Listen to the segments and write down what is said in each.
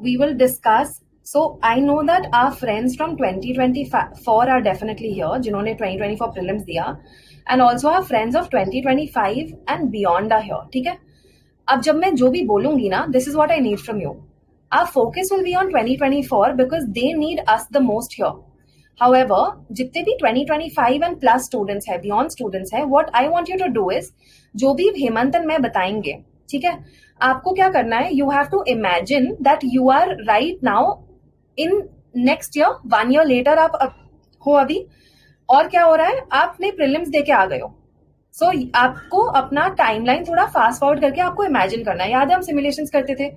we will discuss. So I know that our friends from 2024 are definitely here, जिन्होंने 2024 prelims दिया, and also our friends of 2025 and beyond are here. ठीक है? अब जब मैं जो भी बोलूंगी ना, this is what I need from you. Our focus will be on 2024 because they need us the most here. However, जितने भी 2025 and plus students है, beyond students है, what I want you to do is, जो भी हेमंत और मैं बताएंगे, ठीक है, आपको क्या करना है, you have to imagine that you are right now in next year, 1 year later आप हो अभी, और क्या हो रहा है, आपने प्रीलिम्स दे के आ गए हो. सो आपको अपना टाइमलाइन थोड़ा फास्ट फॉरवर्ड करके आपको इमेजिन करना है. याद है हम सिमुलेशंस करते थे,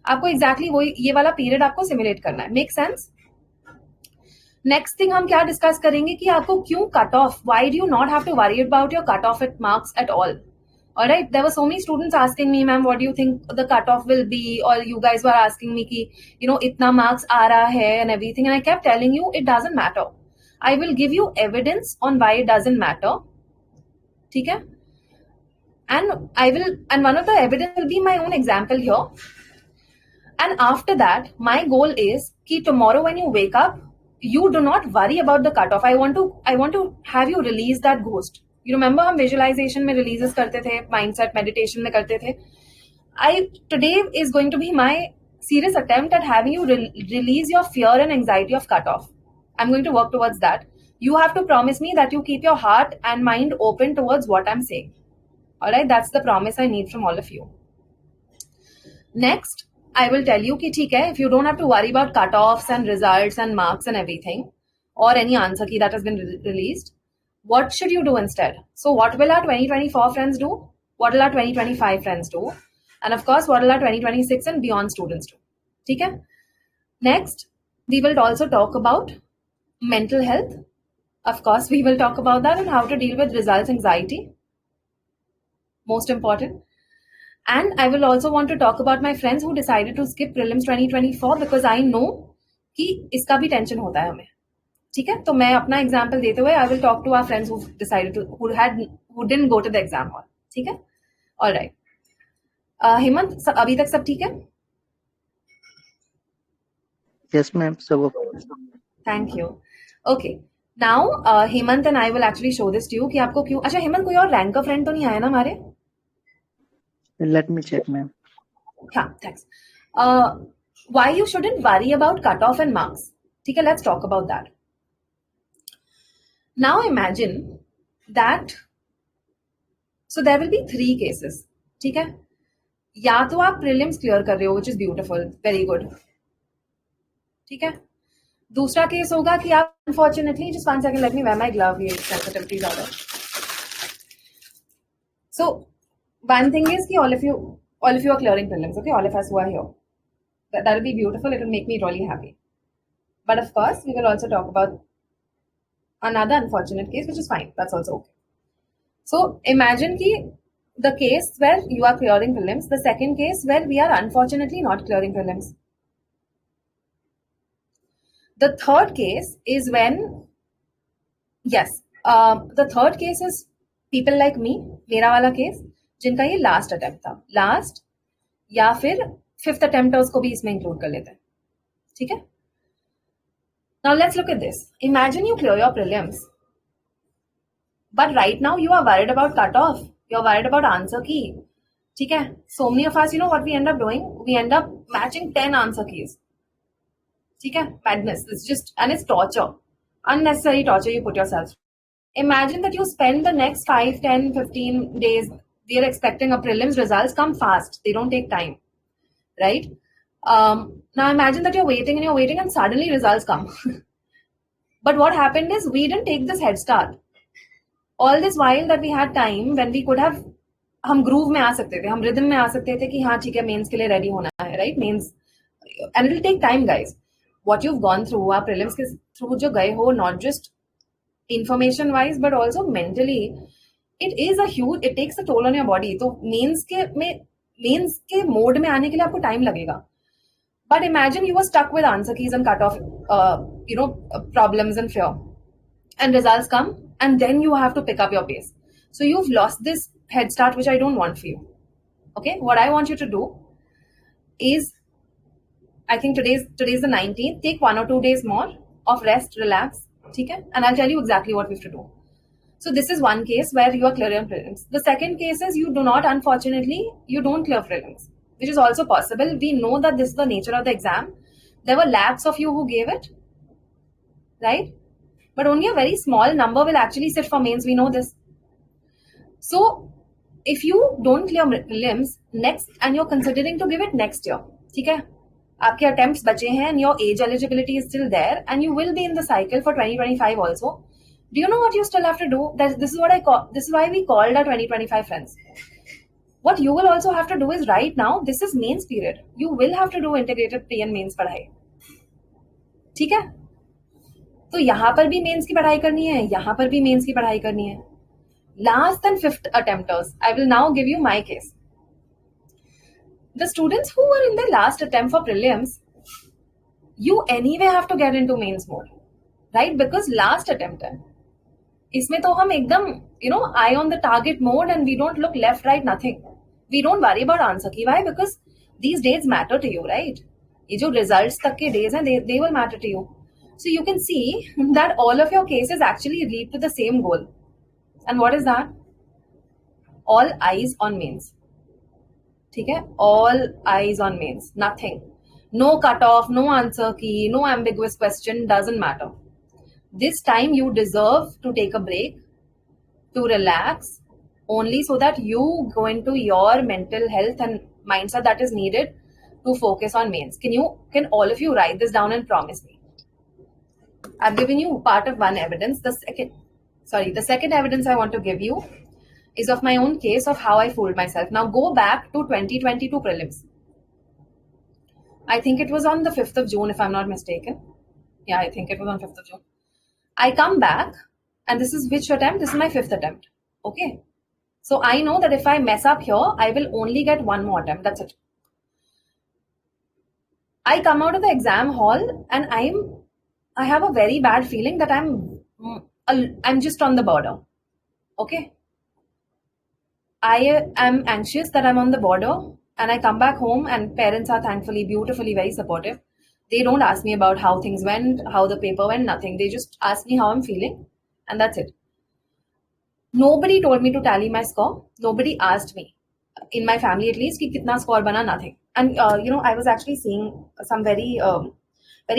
आपको एग्जैक्टली वही ये वाला पीरियड आपको सिमुलेट करना है. Make sense? नेक्स्ट थिंग हम क्या डिस्कस करेंगे कि आपको क्यों cut off, why do you not have to worry about your cut off at marks at all. Alright, there were so many students asking me, ma'am, what do you think the cutoff will be? Or you guys were asking me ki, you know, itna marks aa raha hai and everything. And I kept telling you, it doesn't matter. I will give you evidence on why it doesn't matter. ठीक है? And one of the evidence will be my own example here. And after that, my goal is ki tomorrow when you wake up, you do not worry about the cutoff. I want to have you release that ghost. You remember हम visualization में releases करते थे, mindset meditation में करते थे. Today is going to be my serious attempt at having you release your fear and anxiety of cutoff. I'm going to work towards that. You have to promise me that you keep your heart and mind open towards what I'm saying. All right, that's the promise I need from all of you. Next, I will tell you कि ठीक है, if you don't have to worry about cutoffs and results and marks and everything, or any answer key that has been released, what should you do instead? So what will our 2024 friends do? What will our 2025 friends do? And of course, what will our 2026 and beyond students do? ठीक है? Next, we will also talk about mental health. Of course, we will talk about that and how to deal with results anxiety. Most important. And I will also want to talk about my friends who decided to skip prelims 2024 because I know कि इसका भी tension होता है हमें. ठीक है, तो मैं अपना एग्जाम्पल देते हुए I will talk to our friends who decided to who didn't go to the exam hall. ठीक है, ऑलराइट. हेमंत, अभी तक सब ठीक है? यस मैम, सब okay. Thank you. Okay, now Hemant and I will actually show this to you कि आपको क्यों. अच्छा हेमंत, कोई और रैंक का फ्रेंड तो नहीं आया ना हमारे? Let me check ma'am. हाँ, thanks. Why you shouldn't worry about cut off and marks. ठीक है, let's talk about that. Now imagine that, so there will be 3 cases. ठीक है, या तो आप prelims clear कर रहे हो, which is beautiful, very good. ठीक है, दूसरा केस होगा कि आप unfortunately, just 1 second, let me wear my glove, ये sensitivity ज़्यादा. So one thing is कि all of you are clearing prelims, okay? All of us who are here, that will be beautiful. It will make me really happy. But of course, we will also talk about another unfortunate case, which is fine. That's also okay. So imagine the case where you are clearing prelims, the second case where we are unfortunately not clearing prelims. The third case is when, yes, the third case is people like me, मेरा वाला case, जिनका ये last attempt था, last या फिर 5th attempt उसको भी इसमें include कर लेते हैं. ठीक है? Now let's look at this. Imagine you clear your prelims, but right now you are worried about cutoff. You're worried about answer key. ठीक है? So many of us, you know what we end up doing? We end up matching 10 answer keys. ठीक है? Madness. It's just, and it's torture. Unnecessary torture you put yourself. Imagine that you spend the next 5, 10, 15 days. We are expecting a prelims results come fast. They don't take time. Right? Now imagine that you're waiting and suddenly results come. But what happened is we didn't take this head start. All this while that we had time when we could have, हम groove में आ सकते थे, हम rhythm में आ सकते थे कि हाँ ठीक है mains के लिए ready होना है, right? Mains, and it will take time, guys. What you've gone through, आप prelims के through जो गए हो, not just information wise but also mentally, it takes a toll on your body. तो mains के mode में आने के लिए आपको time लगेगा. But imagine you were stuck with answer keys and cutoff, problems and fear. And results come, and then you have to pick up your pace. So you've lost this head start, which I don't want for you. Okay? What I want you to do is, I think today's the 19th. Take 1 or 2 days more of rest, relax, okay? And I'll tell you exactly what we have to do. So this is one case where you are clearing prelims. The second case is you do not, unfortunately, you don't clear prelims, which is also possible. We know that this is the nature of the exam. There were lakhs of you who gave it, right? But only a very small number will actually sit for mains. We know this. So if you don't clear prelims next and you're considering to give it next year, okay? आपके attempts बचे हैं and your age eligibility is still there and you will be in the cycle for 2025 also. Do you know what you still have to do? This is what I call. This is why we called our 2025 friends. What you will also have to do is right now. This is mains period. You will have to do integrated pre and mains पढ़ाई. ठीक है? तो यहाँ पर भी mains की पढ़ाई करनी है, यहाँ पर भी मेंस की पढ़ाई करनी है. Last and fifth attempters. I will now give you my case. The students who were in their last attempt for prelims, you anyway have to get into mains mode, right? Because last attempt है. इसमें तो हम एकदम eye on the target mode and we don't look left, right, nothing. We don't worry about answer key. Why? Because these days matter to you, right? ये जो results तक के days हैं, they will matter to you. So you can see that all of your cases actually lead to the same goal. And what is that? All eyes on mains. ठीक है? All eyes on mains. Nothing. No cutoff, no answer key, no ambiguous question, doesn't matter. This time you deserve to take a break, to relax, only so that you go into your mental health and mindset that is needed to focus on mains. Can all of you write this down and promise me? I've given you part of one evidence. The second evidence I want to give you is of my own case of how I fooled myself. Now go back to 2022 prelims. I think it was on the 5th of June, if I'm not mistaken. Yeah, I think it was on 5th of June. I come back, and this is which attempt? This is my 5th attempt. Okay. So I know that if I mess up here, I will only get one more attempt. That's it. I come out of the exam hall and I have a very bad feeling that I'm just on the border. Okay. I am anxious that I'm on the border, and I come back home and parents are thankfully, beautifully, very supportive. They don't ask me about how things went, how the paper went, nothing. They just ask me how I'm feeling, and that's it. Nobody told me to tally my score. Nobody asked me, in my family at least, ki kitna score bana, nothing. And I was actually seeing some very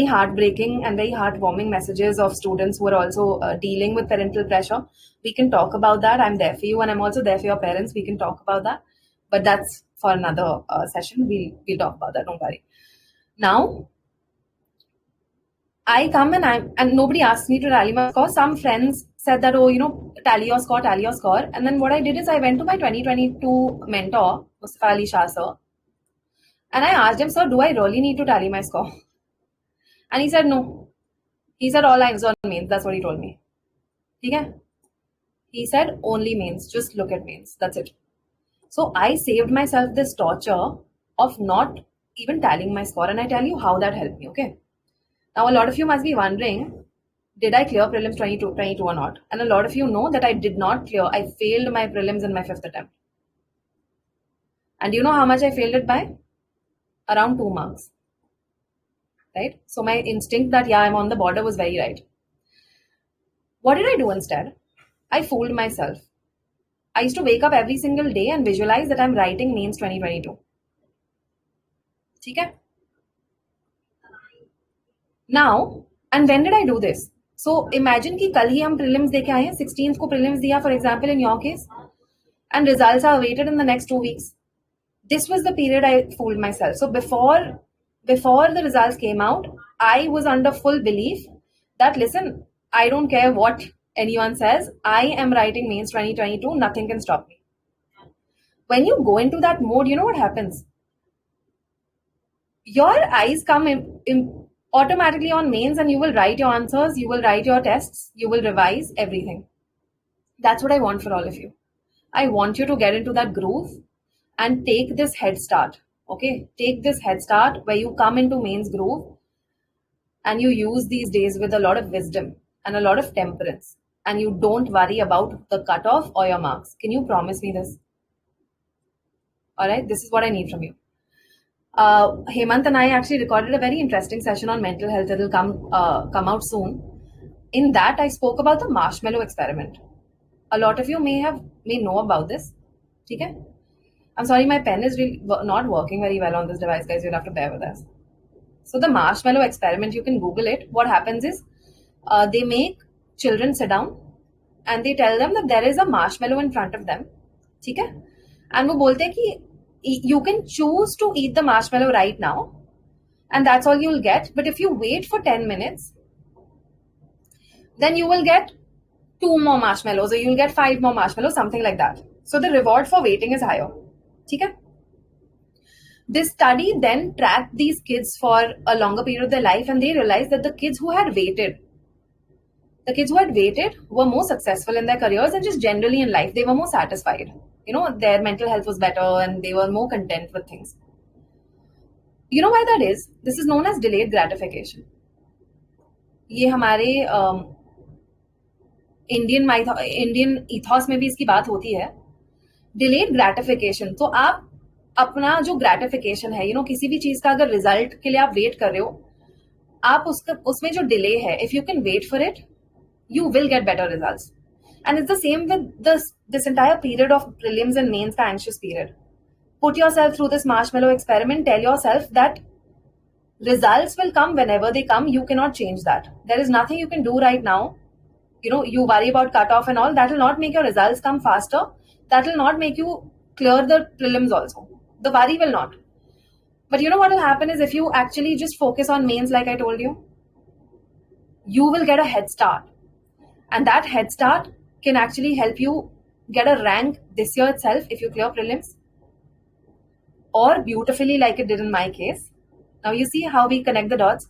heartbreaking and very heartwarming messages of students who are also dealing with parental pressure. We can talk about that. I'm there for you, and I'm also there for your parents. We can talk about that, but that's for another session. We'll talk about that. Don't worry. Now, I come and nobody asked me to tally my score. Some friends said that, tally your score. And then what I did is I went to my 2022 mentor, Mustafa Ali Shah sir, and I asked him, sir, do I really need to tally my score? And he said, no. He said, all eyes on mains. That's what he told me. Okay? He said, only mains. Just look at mains. That's it. So I saved myself this torture of not even tallying my score. And I tell you how that helped me. Okay? Now, a lot of you must be wondering, did I clear prelims 22 or not? And a lot of you know that I did not clear. I failed my prelims in my 5th attempt. And do you know how much I failed it by? Around 2 marks. Right? So my instinct that, yeah, I'm on the border was very right. What did I do instead? I fooled myself. I used to wake up every single day and visualize that I'm writing mains 2022. Okay? Now, and when did I do this? So imagine कि कल ही हम prelims देके आए हैं, 16th को prelims दिया, for example, in your case, and results are awaited in the next 2 weeks. This was the period I fooled myself. So before the results came out, I was under full belief that, listen, I don't care what anyone says, I am writing mains 2022, nothing can stop me. When you go into that mode, you know what happens? Your eyes come in automatically on mains, and you will write your answers, you will write your tests, you will revise everything. That's what I want for all of you. I want you to get into that groove and take this head start. Okay, take this head start where you come into mains groove and you use these days with a lot of wisdom and a lot of temperance, and you don't worry about the cutoff or your marks. Can you promise me this? All right, this is what I need from you. Hemant and I actually recorded a very interesting session on mental health that will come out soon. In that, I spoke about the marshmallow experiment. A lot of you may know about this. Okay? I'm sorry, my pen is really not working very well on this device, guys. You'll have to bear with us. So the marshmallow experiment, you can Google it. What happens is they make children sit down and they tell them that there is a marshmallow in front of them. ठीक है? And वो बोलते हैं कि you can choose to eat the marshmallow right now and that's all you'll get. But if you wait for 10 minutes, then you will get 2 more marshmallows or you'll get 5 more marshmallows, something like that. So the reward for waiting is higher. ठीक है? This study then tracked these kids for a longer period of their life and they realized that the kids who had waited were more successful in their careers and just generally in life, they were more satisfied. Their mental health was better and they were more content with things. You know why that is? This is known as delayed gratification. ये हमारे Indian ethos में भी इसकी बात होती है. Delayed gratification. तो आप अपना जो ग्रेटिफिकेशन है, किसी भी चीज का अगर रिजल्ट के लिए आप वेट कर रहे हो, आप उसमें जो डिले है, if you can wait for it, you will get better results. And it's the same with this entire period of prelims and mains, the anxious period. Put yourself through this marshmallow experiment. Tell yourself that results will come whenever they come. You cannot change that. There is nothing you can do right now. You worry about cutoff and all. That will not make your results come faster. That will not make you clear the prelims also. The worry will not. But you know what will happen is if you actually just focus on mains like I told you, you will get a head start. And that head start can actually help you get a rank this year itself if you clear prelims. Or beautifully like it did in my case. Now you see how we connect the dots.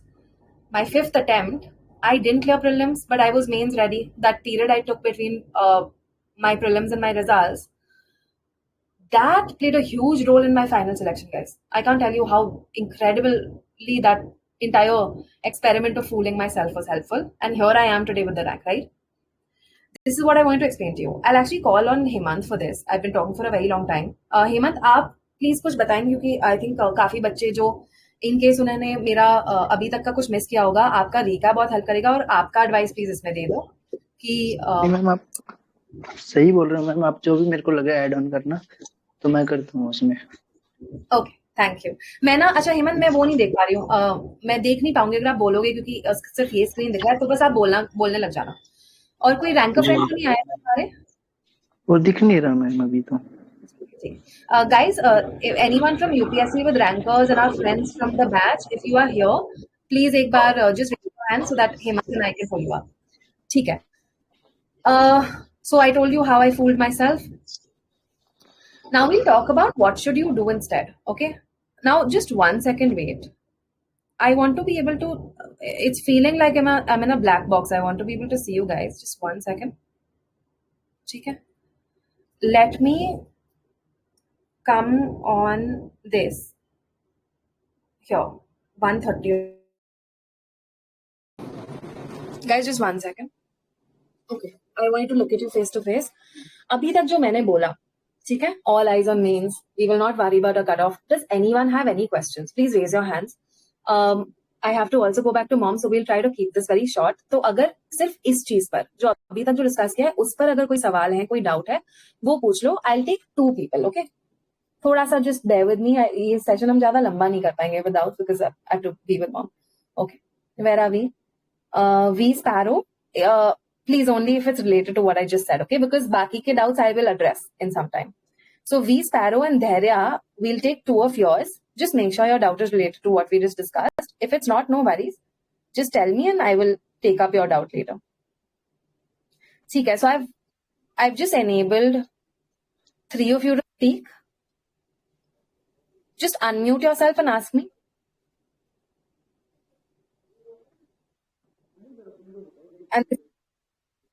My 5th attempt, I didn't clear prelims, but I was mains ready. That period I took between my prelims and my results, that played a huge role in my final selection, guys. I can't tell you how incredibly that entire experiment of fooling myself was helpful. And here I am today with the rank, right? This is what I wanted to explain to you. I'll actually call on Hemant for this. I've been talking for a very long time. Hemant, आप please कुछ बताएंगे क्योंकि I think काफी बच्चे जो in case उन्होंने मेरा अभी तक का कुछ मिस किया होगा, आपका रिकैप बहुत हेल्प करेगा और आपका एडवाइस प्लीज इसमें दे दो कि मैम आप सही बोल रहे हो मैम. आप जो भी मेरे को लगे ऐड ऑन करना तो मैं करता हूँ उसमें. Okay, thank you. मैं ना, अच्छा हेमंत, मैं वो नहीं देख पा रही हूँ, मैं देख नहीं पाऊंगी अगर आप बोलोगे क्योंकि सिर्फ ये स्क्रीन दिख रहा है, तो बस आप बोलने लग जाना. और कोई रैंकर फ्रेंड तो नहीं आया था हमारे? वो दिख नहीं रहा मैम अभी तो. Guys, if anyone from UPSC with rankers and our friends from the batch, if you are here, please एक बार just raise your hand so that Hemant and I can pull you up. ठीक है. So I told you how I fooled myself. Now we'll talk about what should you do instead. Okay. Now just 1 second wait. I want to be able to. It's feeling like I'm in a black box. I want to be able to see you guys. Just 1 second. ठीक है. Let me come on this. Here, 1:30. Guys, just 1 second. Okay, I want you to look at you face to face. अभी तक जो मैंने बोला, ठीक है? All eyes on mains. We will not worry about a cutoff. Does anyone have any questions? Please raise your hands. I have to also go back to mom, so we'll try to keep this very short. तो अगर सिर्फ इस चीज पर जो अभी तक जो डिस्कस किया है उस पर अगर कोई सवाल है, कोई डाउट है, वो पूछ लो. I'll take 2 people, okay? थोड़ा सा just bear with me. ये सेशन हम ज्यादा लंबा नहीं कर पाएंगे without, because I have to be with mom. Okay, where are we? V Sparrow. Please only if it's related to what I just said, okay? Because बाकी के doubts I will address in some time. So V Sparrow and Dhairya, we'll take 2 of yours. Just make sure your doubt is related to what we just discussed. If it's not, no worries. Just tell me and I will take up your doubt later. ठीक है. So I've just enabled 3 of you to speak. Just unmute yourself and ask me. And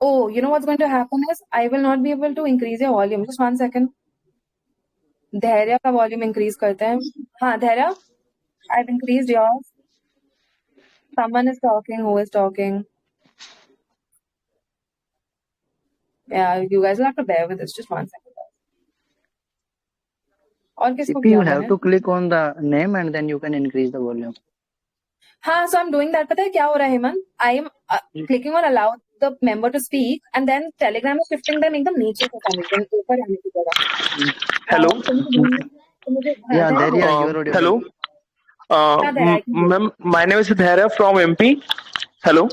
oh, you know what's going to happen is I will not be able to increase your volume. Just 1 second. धैर्य का volume increase करते हैं. हाँ धैर्य, I've increased yours. Someone is talking. Who is talking? Yeah, you guys will have to bear with this. Just 1 second. और किसको CP, you किया have मैंने? to click on the name and then you can increase the volume. हाँ, so I'm doing that. पता है क्या हो रहा है Hemant? I am clicking on allow the member to speak and then Telegram is shifting them एकदम नीचे को for some reason, ऊपर आने की जगह। Hello. तो मुझे हाँ, Yeah, धैर्य Dhairya, बोल। you are audible. Hello. हाँ धैर्य, I can hear you। Ma'am, my name is Dhairya from MP. Hello.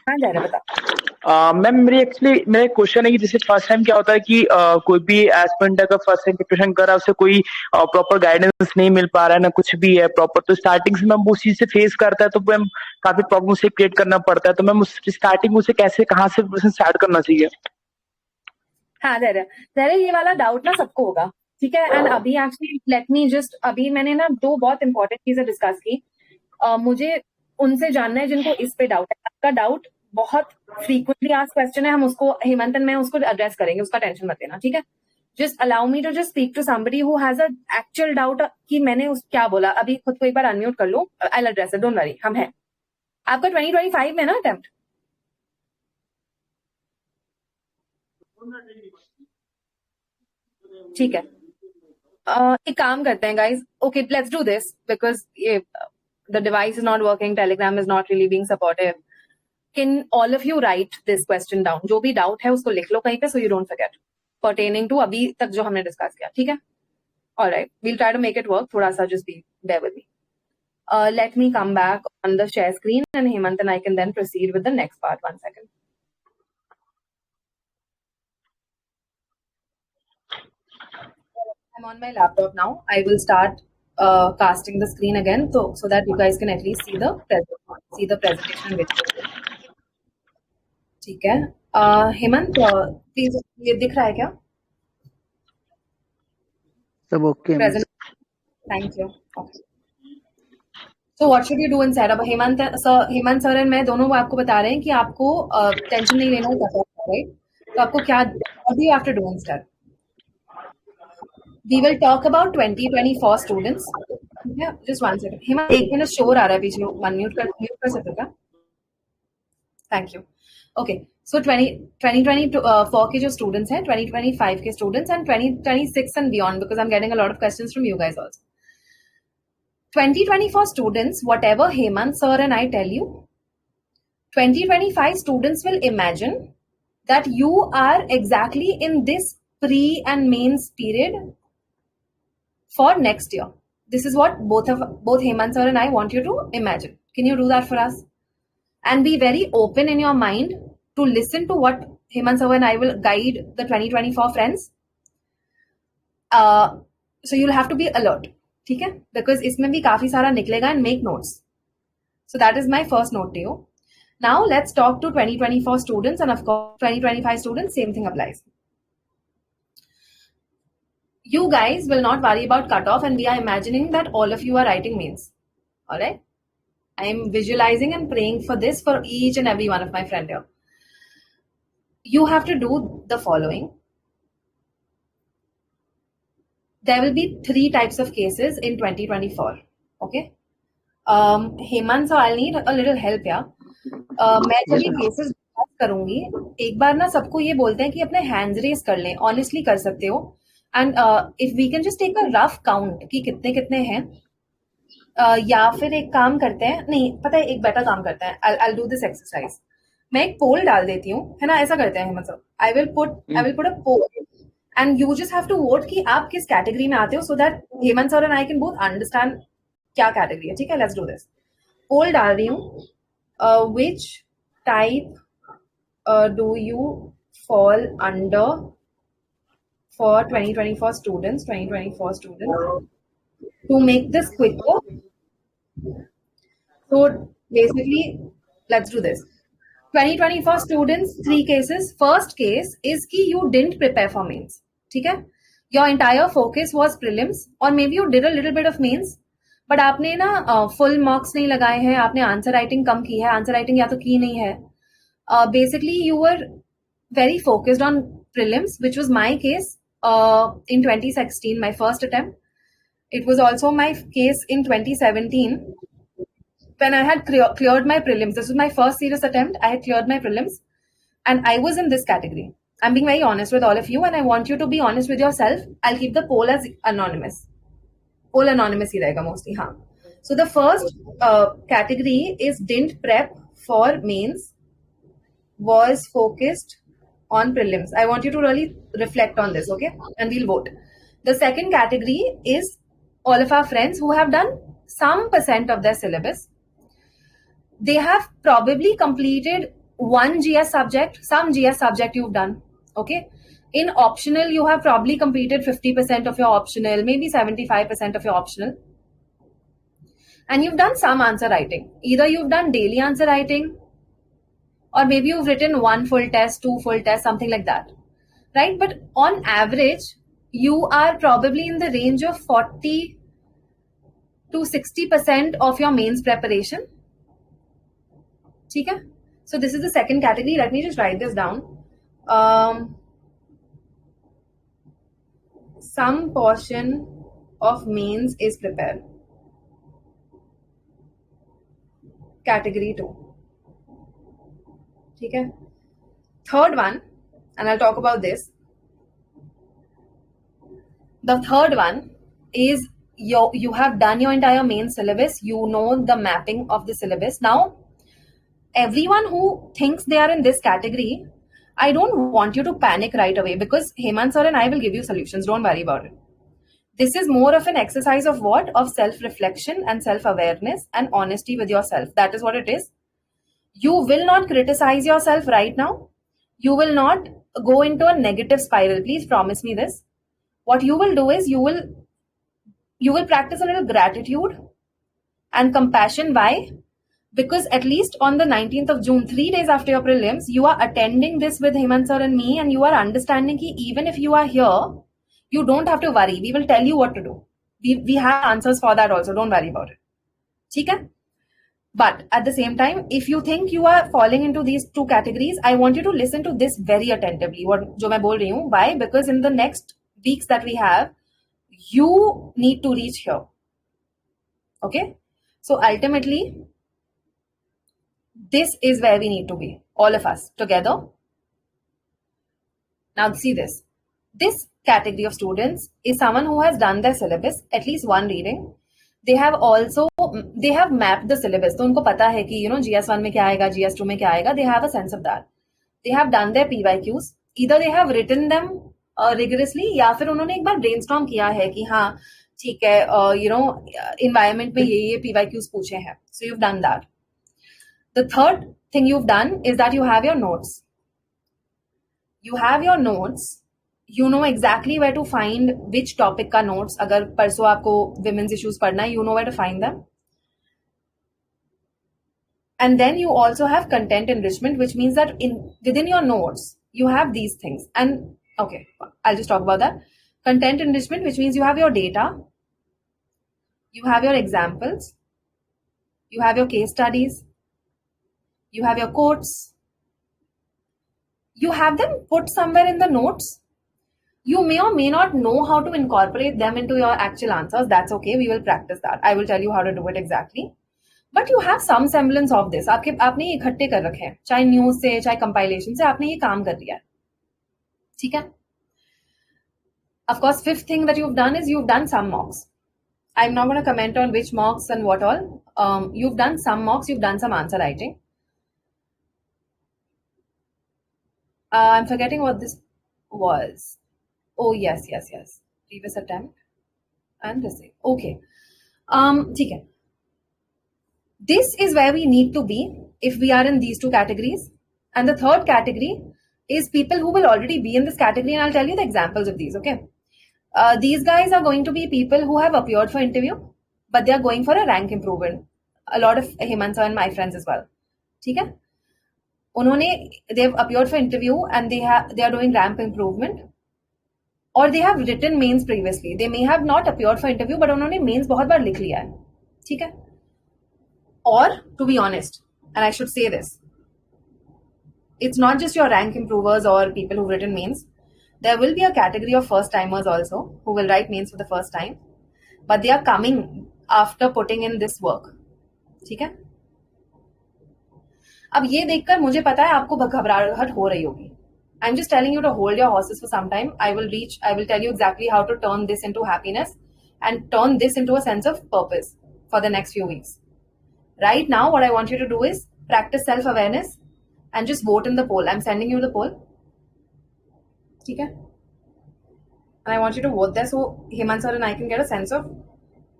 हाँ धैर्य बता। मैम मेरा क्वेश्चन है कि जैसे फर्स्ट टाइम क्या होता है कि कोई भी एस्पिरेंट का फर्स्ट टाइम प्रिपरेशन कर रहा है, उसे कोई प्रॉपर गाइडेंस नहीं मिल पा रहा है, ना कुछ भी है प्रॉपर, तो स्टार्टिंग से मैम उस चीज से फेस करता है, तो मैम काफी प्रॉब्लम से क्रिएट करना पड़ता है, तो मैम उस स्टार्टिंग उसे कैसे कहाँ से प्रिपरेशन स्टार्ट करना चाहिए? हाँ धैर्य ये वाला डाउट ना सबको होगा, ठीक है। एंड अभी एक्चुअली लेट मी जस्ट, अभी मैंने ना 2 बहुत इंपॉर्टेंट चीजें डिस्कस की। मुझे उनसे जानना है जिनको इस पे डाउट है। आपका डाउट बहुत फ्रीक्वेंटली आस्क्ड क्वेश्चन है, हम उसको हेमंत एंड मैं उसको एड्रेस करेंगे, उसका टेंशन मत लेना, ठीक है। Just allow me to just speak to somebody who has a actual doubt कि मैंने उस क्या बोला। अभी खुद को एक बार अनम्यूट कर लो, I will address it, don't worry, हम हैं। आपका 2025 में ना अटेम्प्ट? ठीक है। एक काम करते हैं guys, okay let's do this because ये the device is not working, Telegram is not really being supportive. Can all of you write this question down? जो भी डाउट है उसको लिख लो कहीं पे, so you don't forget, pertaining to अभी तक जो हमने डिस्कस किया, ठीक है? Alright, we'll try to make it work. थोड़ा सा just bear with me. Let me come back on the share screen and Hemant and I can then proceed with the next part. 1 second. I'm on my laptop now. I will start casting the screen again, so that you guys can at least see the presentation video. ठीक है। Hemant please, ये दिख रहा है क्या? सब okay. Present. Thank you. Okay. So what should you do instead? अब Hemant sir और मैं दोनों आपको बता रहे हैं कि आपको टेंशन नहीं लेना है, राइट? तो आपको क्या, what do you have to do instead? We will talk about 2024 students. Yeah, just 1 second. Hemant, 1 minute शोर आ रहा है पीछे, म्यूट कर सकते हो क्या? Thank you. Okay, so 2024 के जो students हैं, 2025 के students and 2026 and beyond, because I'm getting a lot of questions from you guys also. 2024 students, whatever Hemant sir and I tell you, 2025 students will imagine that you are exactly in this pre and mains period for next year. This is what both Hemant sir and I want you to imagine. Can you do that for us? And be very open in your mind to listen to what Hemant sir and I will guide the 2024 friends. So you'll have to be alert, ठीक है? Because इसमें भी काफी सारा निकलेगा, and make notes. So that is my first note to you. Now let's talk to 2024 students, and of course 2025 students, same thing applies. You guys will not worry about cutoff, and we are imagining that all of you are writing mains. All right? I am visualizing and praying for this for each and every one of my friends here. You have to do the following. There will be 3 types of cases in 2024. Okay? Hemant, so I'll need a little help here. मैं जब ये cases बात करूंगी, एक बार ना सबको ये बोलते हैं कि अपने hands raise कर लें, honestly कर सकते हो. And if we can just take a rough count कि कितने कितने हैं, या फिर एक काम करते हैं, नहीं पता है, एक बेटर काम करते हैं, I'll do this exercise. मैं एक पोल डाल देती हूँ, है ना? ऐसा करते हैं Hemant sir, I will put a poll and you just have to vote कि आप किस कैटेगरी में आते हो, so that Hemant sir and I can both understand क्या कैटेगरी है, ठीक है? Let's do this. पोल डाल रही हूँ, which type do you fall under for 2024 students, to make this quicker. So basically, let's do this. 2024 students, 3 cases. First case is कि you didn't prepare for mains, ठीक है? Your entire focus was prelims, or maybe you did a little bit of mains, but आपने ना full marks नहीं लगाए हैं, आपने answer writing कम की है, answer writing या तो की नहीं है. Basically, you were very focused on prelims, which was my case in 2016, my first attempt. It was also my case in 2017 when I had cleared my prelims. This was my first serious attempt. I had cleared my prelims and I was in this category. I'm being very honest with all of you and I want you to be honest with yourself. I'll keep the poll as anonymous. Poll anonymous ही रहेगा mostly. हाँ. So the first category is didn't prep for mains, was focused on prelims. I want you to really reflect on this, okay? And we'll vote. The second category is all of our friends who have done some percent of their syllabus. They have probably completed one GS subject, some GS subject you've done, okay? In optional, you have probably completed 50% of your optional, maybe 75% of your optional. And you've done some answer writing. Either you've done daily answer writing, or maybe you've written 1 full test, 2 full tests, something like that, right? But on average, you are probably in the range of 40 to 60% of your mains preparation. Okay? So this is the second category. Let me just write this down. Some portion of mains is prepared. Category 2. Okay? Third one, and I'll talk about this. The third one is you have done your entire main syllabus. You know the mapping of the syllabus. Now, everyone who thinks they are in this category, I don't want you to panic right away because Hemant sir and I will give you solutions. Don't worry about it. This is more of an exercise of what? Of self-reflection and self-awareness and honesty with yourself. That is what it is. You will not criticize yourself right now. You will not go into a negative spiral. Please promise me this. What you will do is you will practice a little gratitude and compassion. Why? Because at least on the 19th of June, 3 days after your prelims, you are attending this with Hemant sir and me, and you are understanding that even if you are here, you don't have to worry. We will tell you what to do. We have answers for that also. Don't worry about it. Okay? But at the same time, if you think you are falling into these two categories, I want you to listen to this very attentively. What जो मैं बोल रही हूँ. Why? Because in the next weeks that we have, you need to reach here. Okay? So ultimately, this is where we need to be. All of us together. Now see this. This category of students is someone who has done their syllabus, at least one reading. They have mapped the syllabus. तो उनको पता है कि GS1 में क्या आएगा, GS2 में क्या आएगा. They have a sense of that. They have done their PYQs. Either they have written them rigorously या फिर उन्होंने एक बार brainstorm किया है कि हाँ ठीक है environment में ये PYQs पूछे हैं. So you've done that. The third thing you've done is that you have your notes. You have your notes. You know exactly where to find which topic का notes. अगर परसों आपको women's issues पढ़ना है, you know where to find them. And then you also have content enrichment, which means that within your notes, you have these things. And okay, I'll just talk about that. Content enrichment, which means you have your data, you have your examples, you have your case studies, you have your quotes, you have them put somewhere in the notes. You may or may not know how to incorporate them into your actual answers. That's okay. We will practice that. I will tell you how to do it exactly. But you have some semblance of this. आपने ये इकट्ठे कर रखे हैं, चाहे news से, चाहे compilation से, आपने ये काम कर लिया है. ठीक है? Of course, fifth thing that you've done is you've done some mocks. I'm not going to comment on which mocks and what all. You've done some mocks. You've done some answer writing. I'm forgetting what this was. Oh, yes. Previous attempt. And this thing. Okay. ठीक है. This is where we need to be if we are in these two categories. And the third category is people who will already be in this category. And I'll tell you the examples of these, okay? These guys are going to be people who have appeared for interview, but they are going for a rank improvement. A lot of Hemant sir and my friends as well. ठीक है? They've appeared for interview and they are doing rank improvement. Or they have written mains previously. They may have not appeared for interview, but उन्होंने mains बहुत बार लिख लिया है. ठीक है? Or, to be honest, and I should say this, it's not just your rank improvers or people who've written mains. There will be a category of first timers also who will write mains for the first time, but they are coming after putting in this work. ठीक है? अब ये देखकर मुझे पता है आपको घबराहट हो रही होगी. I'm just telling you to hold your horses for some time. I will tell you exactly how to turn this into happiness and turn this into a sense of purpose for the next few weeks. Right now, what I want you to do is practice self-awareness and just vote in the poll. I'm sending you the poll. Okay? And I want you to vote there so Hemant sir and I can get a sense of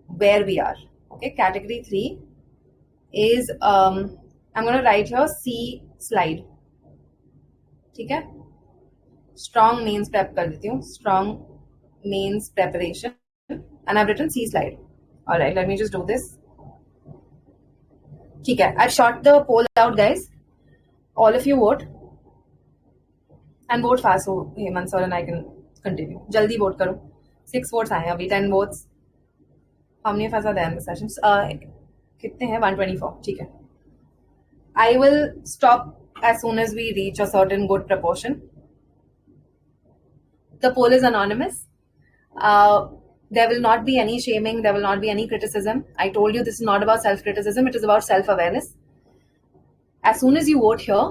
where we are. Okay, category 3 is, I'm going to write here C slide. Okay? Strong mains prep कर देती हूँ. Strong mains preparation. And I've written C slide. All right, let me just do this. Okay, I've shot the poll out, guys. All of you vote. And vote fast so Hemant sir and I can continue. Jaldi vote करो. 6 votes आए अभी, 10 votes. How many of us are there in the sessions? कितने हैं? 124. ठीक है. I will stop as soon as we reach a certain good proportion. The poll is anonymous. There will not be any shaming. There will not be any criticism. I told you this is not about self-criticism. It is about self-awareness. As soon as you vote here,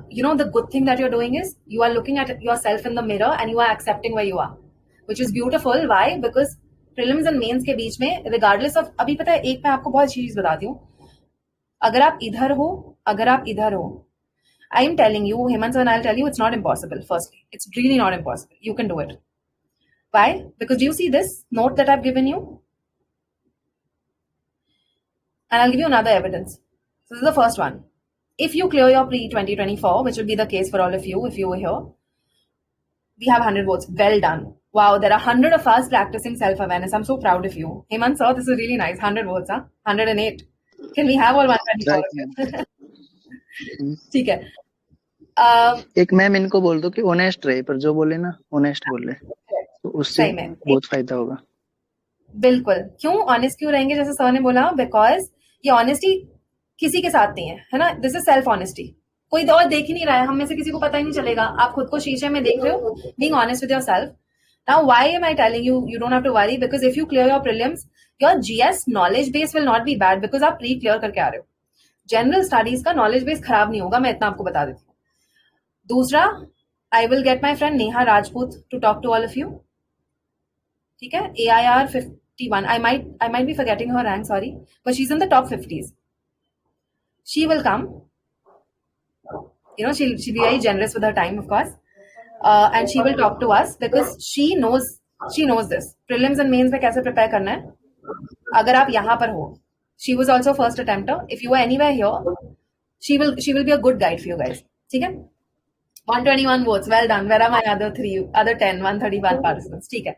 you know, the good thing that you're doing is you are looking at yourself in the mirror and you are accepting where you are, which is beautiful. Why? Because prelims and mains के बीच में, regardless of, अभी पता है, एक मैं आपको बहुत अच्छी चीज बताती हूँ. अगर आप इधर हो, I am telling you, Hemant sir, and I'll tell you, it's not impossible. Firstly, it's really not impossible. You can do it. Why? Because do you see this note that I've given you? And I'll give you another evidence. So this is the first one. If you clear your pre-2024, which will be the case for all of you if you were here, we have 100 votes. Well done. Wow, there are 100 of us practicing self-awareness. I'm so proud of you. Hemant sir, this is really nice. 100 votes, huh? 108. Can we have all 124? ठीक है. एक ma'am इनको बोल दो कि honest रहे, पर जो बोले ना ऑनेस्ट बोले, तो उससे बहुत फायदा होगा. बिल्कुल. क्यों ऑनेस्ट क्यों रहेंगे? जैसे सर ने बोला, बिकॉज ये ऑनेस्टी किसी के साथ नहीं है ना. This is self honesty. कोई और देख ही नहीं रहा है, हम में से किसी को पता ही नहीं चलेगा. आप खुद को शीशे में देख रहे हो, being honest with yourself. Now why am I telling you you don't have to worry, because if you clear your prelims, your GS knowledge base will not be bad, because आप प्री क्लियर करके आ रहे हो. General studies का knowledge base खराब नहीं होगा, मैं इतना आपको बता देती हूँ. दूसरा, I will get my friend Neha Rajput to talk to all of you. ठीक है. AIR 51. I might be forgetting her rank, sorry, but she's in the top 50s. She will come. You know, she'll be very generous with her time, of course, and she will talk to us because she knows this. Prelims and mains में कैसे prepare करना है. अगर आप यहाँ पर हो, she was also first attempter. If you were anywhere here, she will be a good guide for you guys. ठीक है. 121 votes. Well done. Where are my other 10, 131 participants? ठीक है.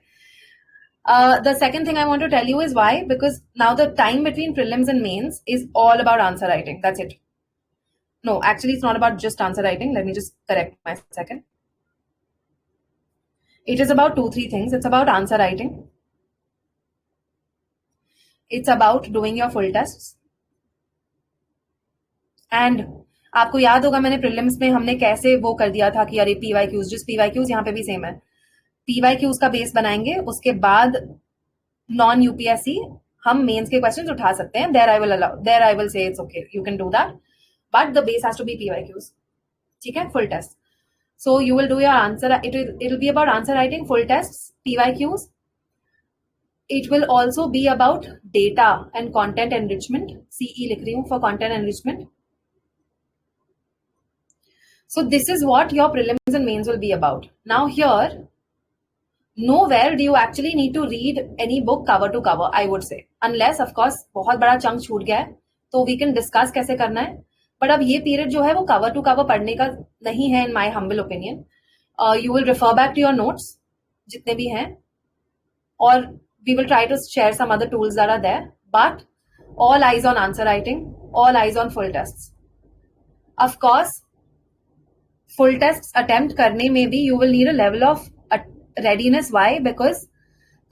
The second thing I want to tell you is why, because now the time between prelims and mains is all about answer writing. That's it. No, actually it's not about just answer writing. Let me just correct my second. It is about 2-3 things. It's about answer writing. It's about doing your full tests. And आपको याद होगा मैंने prelims में हमने कैसे वो कर दिया था कि अरे PYQs, जिस PYQs यहाँ पे भी सेम है. PYQs का बेस बनाएंगे, उसके बाद नॉन यूपीएससी हम मेंस के क्वेश्चंस उठा सकते हैं. There I will say it's okay, you can do that, but the base has to be PYQs. ठीक है. Full test. So you will do your answer. It will be about answer writing, full test, PYQs. It will also be about data and content enrichment. CE लिख रही हूँ for content enrichment. So this is what your prelims and mains will be about. Now here, nowhere do you actually need to read any book cover to cover, I would say. Unless, of course, बहुत बड़ा chunk छूट गया है, तो we can discuss कैसे करना है. But अब ये पीरियड जो है वो कवर टू कवर पढ़ने का नहीं है, in my humble opinion. You will refer back to your notes, जितने भी हैं, और we will try to share some other tools that are there. But all eyes on answer writing, all eyes on full tests. Of course, full tests attempt करने में भी you will need a level of readiness. Why? Because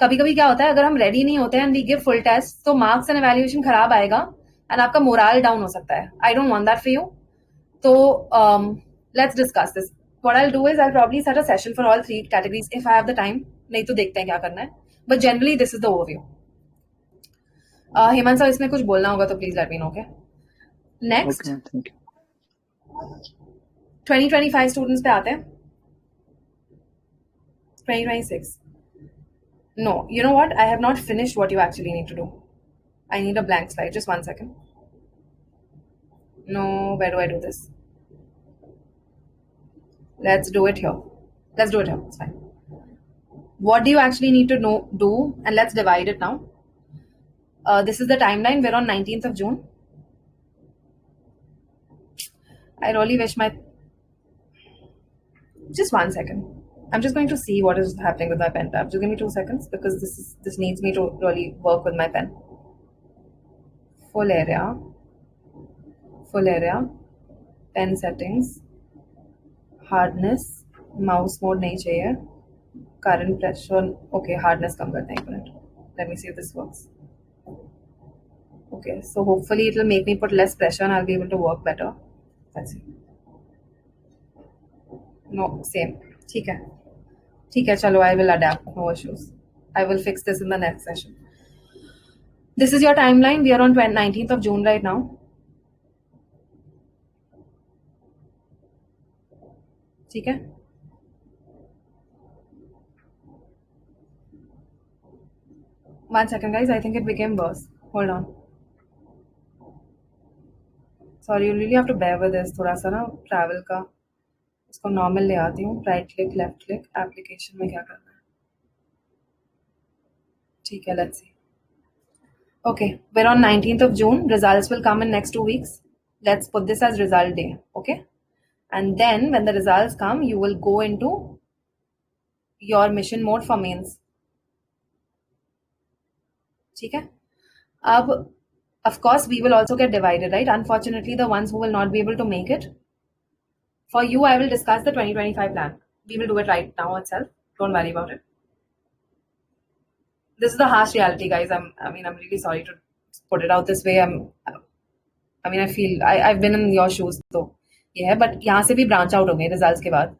कभी कभी क्या होता है, अगर हम रेडी नहीं होते हैं and we give full test, तो मार्क्स एंड evaluation खराब आएगा and आपका मोरल डाउन हो सकता है. I don't want that for you. तो let's discuss this. What I'll do is I'll probably set a session for all 3 categories if I have the time. नहीं तो देखते हैं क्या करना है. But generally this is the overview. Hemant sir, इसमें कुछ बोलना होगा तो please let me know. Okay. Next 2025 students पे आते हैं. 2026. No, you know what? I have not finished what you actually need to do. I need a blank slide. Just 1 second. No, where do I do this? Let's do it here. Let's do it here. It's fine. What do you actually need to do? And let's divide it now. This is the timeline. We're on 19th of June. I really wish my... Just 1 second. I'm just going to see what is happening with my pen tab. Just give me 2 seconds because this needs me to really work with my pen. Full area, pen settings, hardness, mouse mode नहीं चाहिए, current pressure, okay, hardness कम करते हैं एक minute. Let me see if this works. Okay, so hopefully it will make me put less pressure and I'll be able to work better. Let's see. No, same. ठीक है, चलो, I will adapt, no issues. I will fix this in the next session. This is your timeline. We are on 19th of June right now. ठीक है? One second, guys. I think it became worse. Hold on. Sorry, you really have to bear with this. थोड़ा सा ना travel का इसको normal ले आती हूँ. Right click, left click. Application में क्या करना है? ठीक है, let's see. Okay, we're on 19th of June. Results will come in next 2 weeks. Let's put this as result day. Okay. And then when the results come, you will go into your mission mode for mains. ठीक है? अब, of course, we will also get divided, right? Unfortunately, the ones who will not be able to make it, for you, I will discuss the 2025 plan. We will do it right now itself. Don't worry about it. This is the harsh reality, guys. I'm really sorry to put it out this way. I feel I've been in your shoes, so yeah. But यहाँ से भी branch out होंगे results के बाद.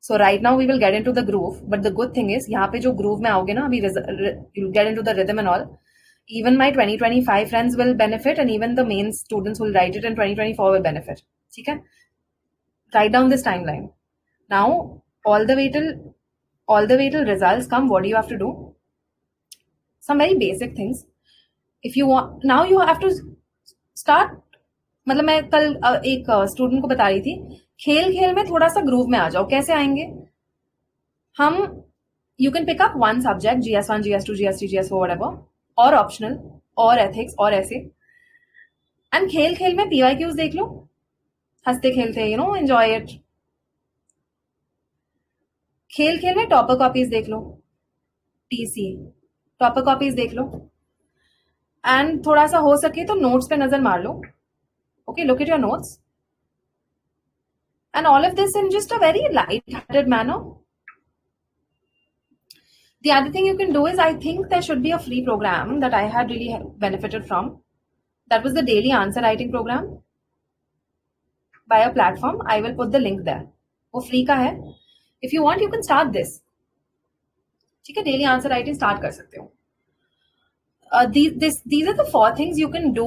So right now we will get into the groove. But the good thing is यहाँ पे जो groove में आओगे ना, अभी you'll get into the rhythm and all. Even my 2025 friends will benefit, and even the main students who will write it in 2024 will benefit. ठीक है? Write down this timeline. Now all the way till results come, what do you have to do? Some very basic things. If you want, now you have to start. मतलब मैं कल एक student को बता रही थी, खेल में थोड़ा सा ग्रूव में आ जाओ. कैसे आएंगे हम? You can pick up one subject, GS1, GS2, GS3, GS4, whatever, or optional, or ethics, or ऐसे, and खेल में PYQs देख लो, हंसते खेलते, enjoy it. खेल में टॉपर कॉपीज देख लो, TC टॉपर कॉपीज देख लो, एंड थोड़ा सा हो सके तो नोट्स पे नजर मार लो. Okay, look at your notes. And all of this in just a very light-hearted manner. The other thing you can do is, I think there should be a free program that I had really benefited from. That was the daily answer writing program by a platform. I will put the link there. वो free का है. If you want, you can start this. ठीक है, daily answer writing start कर सकते हो. These are the 4 things you can do.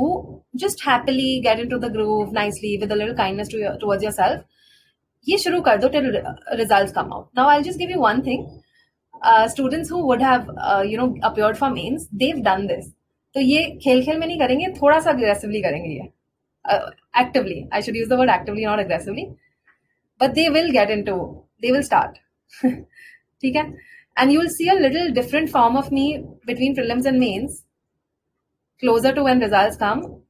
Just happily get into the groove nicely with a little kindness towards yourself. ये शुरू कर दो till results come out. Now I'll just give you one thing. Students who would have appeared for mains, they've done this. तो ये खेल में नहीं करेंगे, थोड़ा सा aggressively करेंगे ये. Actively. I should use the word actively, not aggressively. But they will start. ठीक है? And you will see a little different form of me between prelims and mains. Closer to when results come,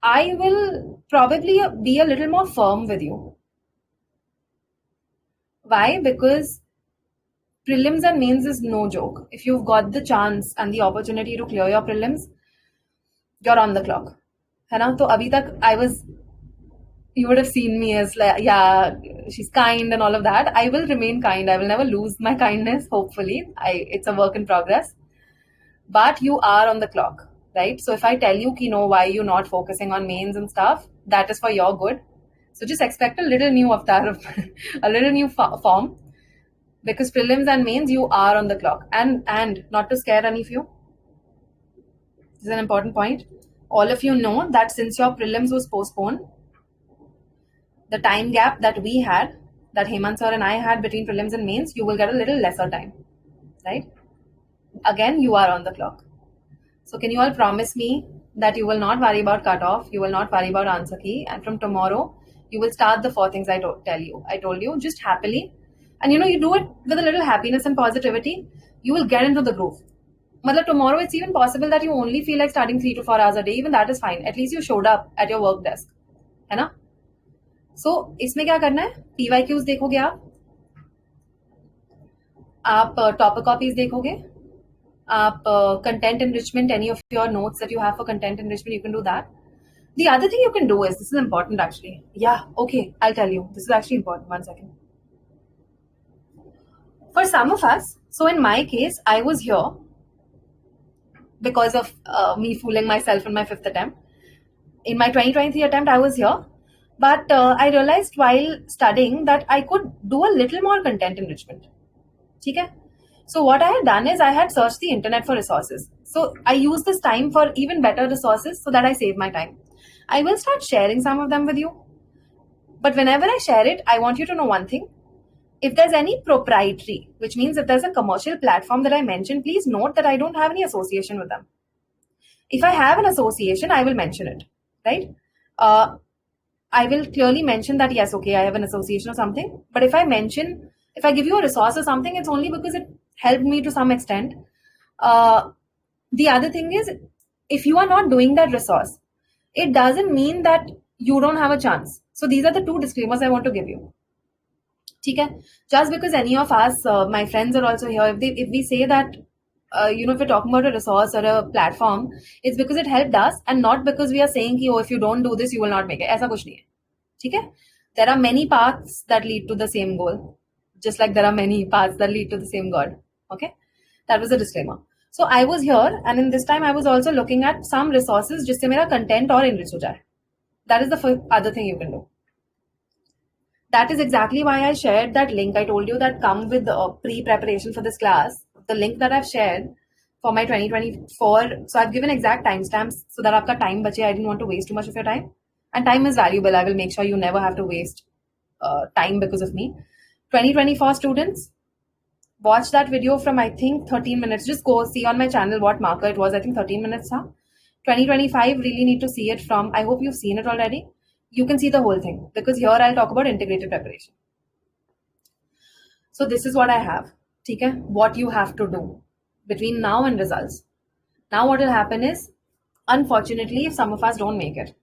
I will probably be a little more firm with you. Why? Because prelims and mains is no joke. If you've got the chance and the opportunity to clear your prelims, you're on the clock. है ना? तो अभी तक you would have seen me as like, yeah, she's kind and all of that. I will remain kind. I will never lose my kindness, hopefully. It's a work in progress. But you are on the clock, right? So if I tell you, why you're not focusing on mains and stuff, that is for your good. So just expect a little new avatar, a little new form. Because prelims and mains, you are on the clock. And not to scare any of you, this is an important point. All of you know that since your prelims was postponed, the time gap that we had, that Hemant sir and I had between prelims and mains, you will get a little lesser time, right? Again, you are on the clock. So can you all promise me that you will not worry about cutoff, you will not worry about answer key, and from tomorrow, you will start the 4 things I tell you. I told you, just happily. And you do it with a little happiness and positivity, you will get into the groove. Matlab, tomorrow it's even possible that you only feel like studying 3 to 4 hours a day. Even that is fine. At least you showed up at your work desk. है ना? So, इसमें क्या करना है? PYQs देखोगे आप topper copies देखोगे, आप content enrichment, any of your notes that you have for content enrichment, you can do that. The other thing you can do is, this is important actually. Yeah, okay, I'll tell you. This is actually important. 1 second. For some of us, so in my case, I was here because of me fooling myself in my 5th attempt. In my 2023 attempt, I was here. But I realized while studying that I could do a little more content enrichment. Okay? So what I had done is I had searched the internet for resources. So I used this time for even better resources so that I save my time. I will start sharing some of them with you. But whenever I share it, I want you to know one thing. If there's any proprietary, which means if there's a commercial platform that I mentioned, please note that I don't have any association with them. If I have an association, I will mention it, right? I will clearly mention that, yes, okay, I have an association or something. But if I give you a resource or something, it's only because it helped me to some extent. The other thing is, if you are not doing that resource, it doesn't mean that you don't have a chance. So these are the 2 disclaimers I want to give you. Okay? Just because any of us, my friends are also here, if we say that, if we're talking about a resource or a platform, it's because it helped us and not because we are saying, oh, if you don't do this, you will not make it. Aisa kuch nahi hai. Okay? There are many paths that lead to the same goal, just like there are many paths that lead to the same God. Okay? That was a disclaimer. So I was here, and in this time I was also looking at some resources jisse mera content or enrich ho jaye. That is the other thing you can do. That is exactly why I shared that link. I told you that come with pre-preparation for this class. The link that I've shared for my 2024. So I've given exact timestamps so that aapka time bache. I didn't want to waste too much of your time. And time is valuable. I will make sure you never have to waste time because of me. 2024 students, watch that video from I think 13 minutes. Just go see on my channel what marker it was. I think 13 minutes. 2025 really need to see it from, I hope you've seen it already. You can see the whole thing because here I'll talk about integrated preparation. So this is what I have. Okay? What you have to do between now and results. Now what will happen is, unfortunately, if some of us don't make it,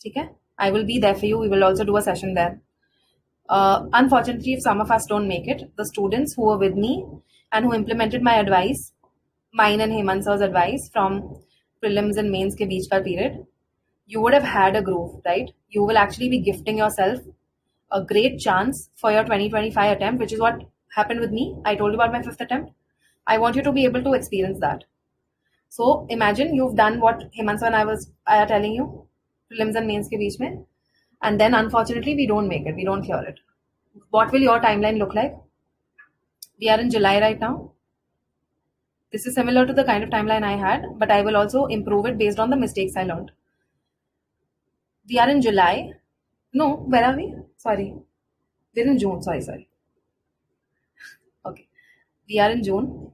okay? I will be there for you. We will also do a session there. Unfortunately, if some of us don't make it, the students who were with me and who implemented my advice, mine and Hemant sir's advice from prelims and mains ke beech ka period, you would have had a groove, right? You will actually be gifting yourself a great chance for your 2025 attempt, which is what happened with me. I told you about my 5th attempt. I want you to be able to experience that. So imagine you've done what Hemant sir and I are telling you, prelims and mains ke beech mein, and then unfortunately we don't make it, we don't clear it. What will your timeline look like? We are in July right now. This is similar to the kind of timeline I had, but I will also improve it based on the mistakes I learned. We are in July. No, where are we? Sorry. We're in June. Sorry. Okay. We are in June.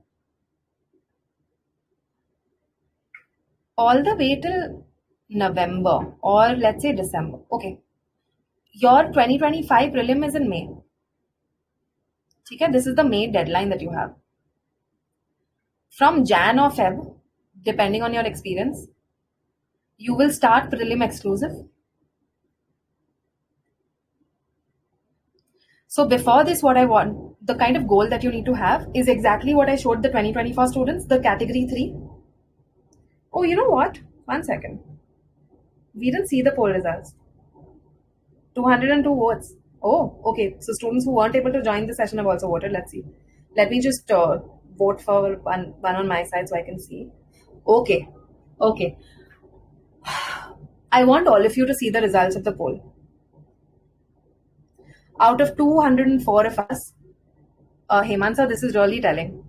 All the way till November or let's say December. Okay. Your 2025 prelim is in May. Okay, this is the May deadline that you have. From Jan or Feb, depending on your experience, you will start prelim exclusive. So before this, what I want, the kind of goal that you need to have is exactly what I showed the 2024 students, the category 3. Oh, you know what? 1 second. We didn't see the poll results. 202 votes. Oh, okay. So students who weren't able to join the session have also voted. Let's see. Let me just vote for one on my side so I can see. Okay. I want all of you to see the results of the poll. Out of 204 of us, Hemant sir, this is really telling.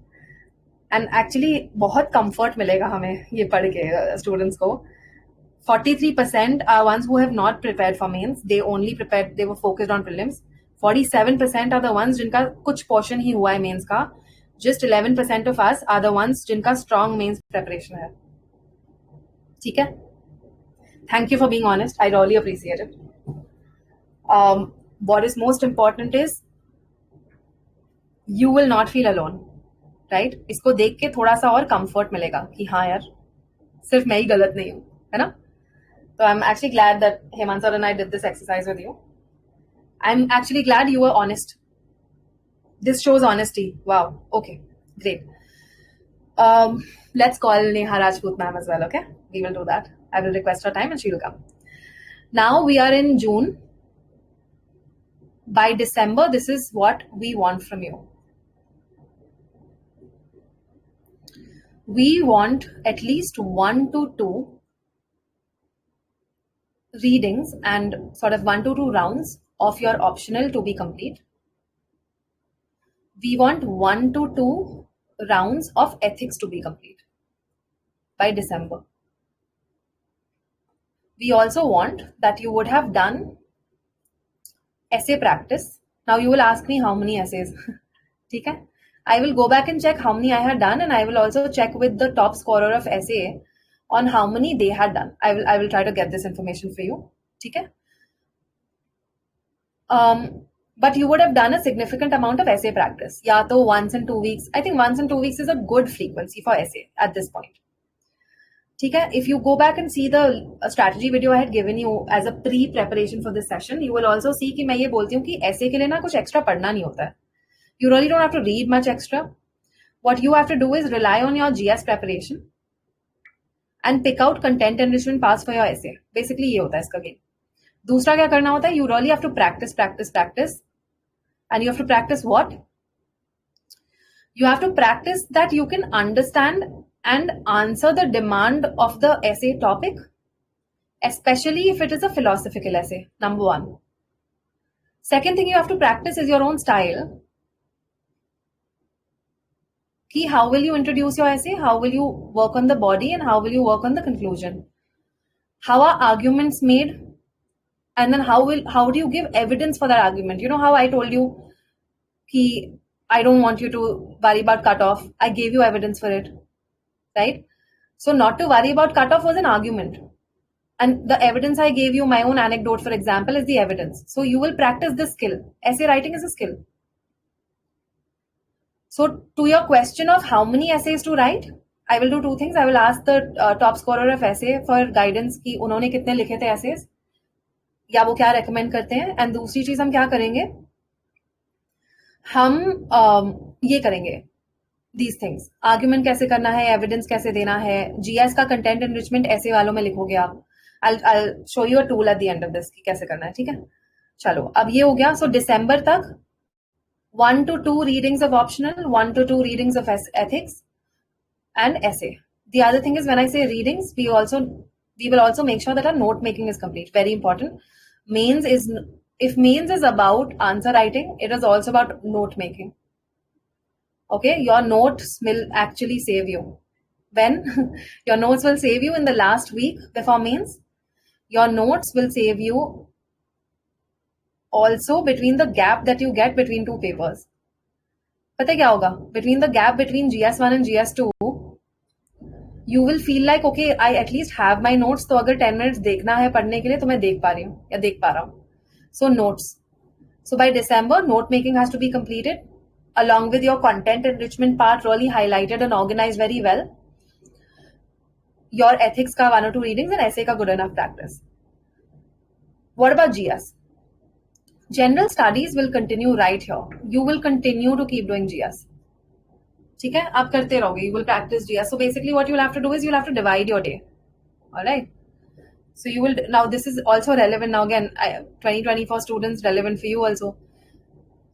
And actually, बहुत comfort मिलेगा हमें ये पढ़ के students को. 43% are ones who have not prepared for mains. They were focused on prelims. 47% are the ones जिनका कुछ portion ही हुआ है mains का. Just 11% of us are the ones जिनका strong mains preparation है. ठीक है? Thank you for being honest. I really appreciate it. What is most important is you will not feel alone, right? इसको देख के थोड़ा सा और comfort मिलेगा कि हाँ यार सिर्फ मैं ही गलत नहीं हूँ, है ना? So I'm actually glad that Hemansar and I did this exercise with you. I'm actually glad you were honest. This shows honesty. Wow. Okay. Great. Let's call Neha Rajput ma'am as well. Okay. We will do that. I will request her time and she will come. Now we are in June. By December, this is what we want from you. We want at least 1 to 2 readings and sort of 1 to 2 rounds of your optional to be complete. We want 1 to 2 rounds of ethics to be complete by December. We also want that you would have done essay practice. Now you will ask me how many essays. Okay? I will go back and check how many I had done, and I will also check with the top scorer of essay on how many they had done. I will try to get this information for you. Okay? But you would have done a significant amount of essay practice. Ya to once in 2 weeks. I think once in 2 weeks is a good frequency for essay at this point. Okay? If you go back and see the strategy video I had given you as a pre-preparation for this session, you will also see कि मैं ये बोलती हूँ कि essay के लिए ना कुछ extra पढ़ना नहीं होता है. You really don't have to read much extra. What you have to do is rely on your GS preparation and pick out content enrichment parts for your essay. Basically ये होता है इसका game. दूसरा क्या करना होता है? You really have to practice. And you have to practice what? You have to practice that you can understand and answer the demand of the essay topic, especially if it is a philosophical essay, number 1. Second thing you have to practice is your own style. How will you introduce your essay? How will you work on the body? And how will you work on the conclusion? How are arguments made? And then how do you give evidence for that argument? You know how I told you I don't want you to worry about cutoff. I gave you evidence for it, right? So not to worry about cutoff was an argument. And the evidence I gave you, my own anecdote, for example, is the evidence. So you will practice this skill. Essay writing is a skill. So to your question of how many essays to write, I will do 2 things. I will ask the top scorer of essay for guidance कि उन्होंने कितने लिखे थे essays या वो क्या recommend करते हैं. And दूसरी चीज हम क्या करेंगे? हम ये करेंगे these things. Argument कैसे करना है, evidence कैसे देना है, GS का content enrichment essay वालों में लिखोगे आप. I'll show you a tool at the end of this कि कैसे करना है. ठीक है? चलो अब ये हो गया. So December तक 1 to 2 readings of optional, 1 to 2 readings of ethics and essay. The other thing is when I say readings, we will also make sure that our note making is complete. Very important. If mains is about answer writing, it is also about note making. Okay, your notes will actually save you. When your notes will save you in the last week before mains, your notes will save you also between the gap that you get between 2 papers. पता है क्या होगा? Between the gap between GS1 and GS2, you will feel like, okay, I at least have my notes. तो अगर 10 minutes देखना है पढ़ने के लिए तो मैं देख पा रही हूँ या देख पा रहा हूँ. So notes. So by December, note making has to be completed along with your content enrichment part really highlighted and organized very well. Your ethics ka 1 or 2 readings and essay ka good enough practice. What about GS? General studies will continue right here. You will continue to keep doing GS. ठीक है? आप करते रहोगे. You will practice GS. So basically what you will have to do is you will have to divide your day. Alright? So you will, now this is also relevant now again, 2024 students relevant for you also.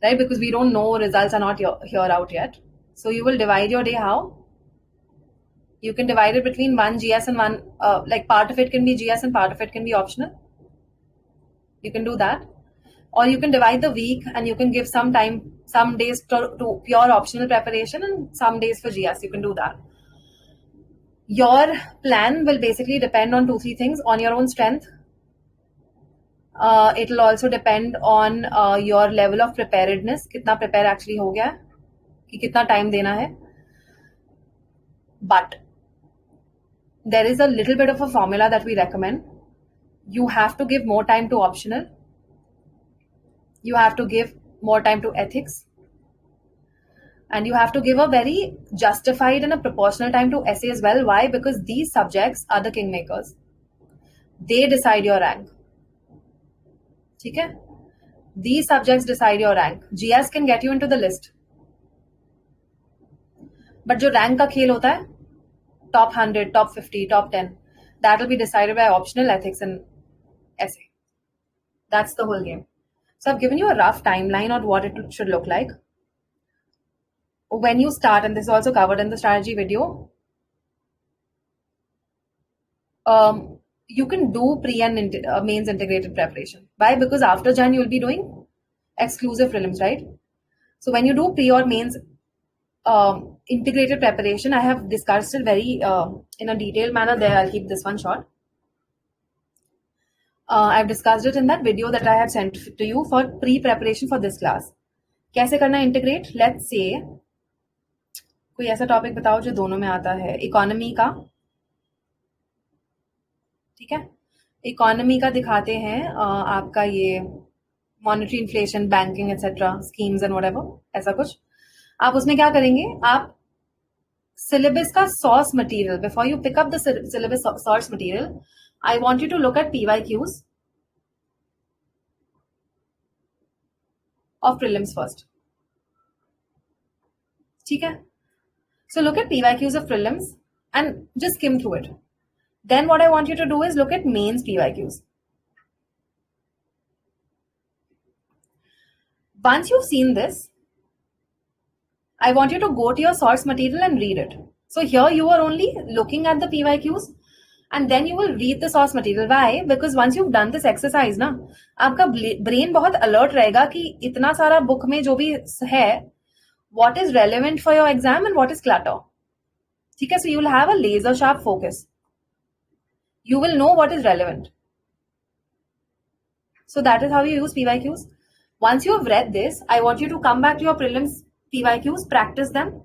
Right? Because we don't know, results are not here out yet. So you will divide your day how? You can divide it between 1 GS and 1, like part of it can be GS and part of it can be optional. You can do that. Or you can divide the week and you can give some time, some days to pure optional preparation and some days for GS. You can do that. Your plan will basically depend on 2-3 things: on your own strength, It'll also depend on your level of preparedness, कितना prepare actually हो गया है, कि कितना time देना है. But there is a little bit of a formula that we recommend. You have to give more time to optional. You have to give more time to ethics. And you have to give a very justified and a proportional time to essay as well. Why? Because these subjects are the kingmakers. They decide your rank. Okay? These subjects decide your rank. GS can get you into the list. But जो rank का खेल होता है, top 100, top 50, top 10, that will be decided by optional, ethics and essay. That's the whole game. So I've given you a rough timeline on what it should look like. When you start, and this is also covered in the strategy video, you can do pre and mains integrated preparation. Why? Because after Jan, you will be doing exclusive prelims, right? So when you do pre or mains integrated preparation, I have discussed it very in a detailed manner there. I'll keep this one short. I've discussed it in that video that I had sent to you for pre-preparation for this class. कैसे करना integrate? Let's say कोई ऐसा topic बताओ जो दोनों में आता है. इकोनॉमी का, ठीक है, इकोनॉमी का दिखाते हैं आपका ये monetary inflation, banking etcetera, schemes and whatever, ऐसा कुछ. आप उसमें क्या करेंगे, आप सिलेबस का source material, before you pick up the syllabus source material, I want you to look at PYQs of prelims first. ठीक है? So look at PYQs of prelims and just skim through it. Then what I want you to do is look at mains PYQs. Once you've seen this, I want you to go to your source material and read it. So here you are only looking at the PYQs. And then you will read the source material. Why? Because once you've done this exercise ना, आपका brain बहुत alert रहेगा कि इतना सारा book में जो भी है, what is relevant for your exam and what is clutter. ठीक है? So you will have a laser sharp focus. You will know what is relevant. So that is how you use PYQs. Once you have read this, I want you to come back to your prelims PYQs, practice them.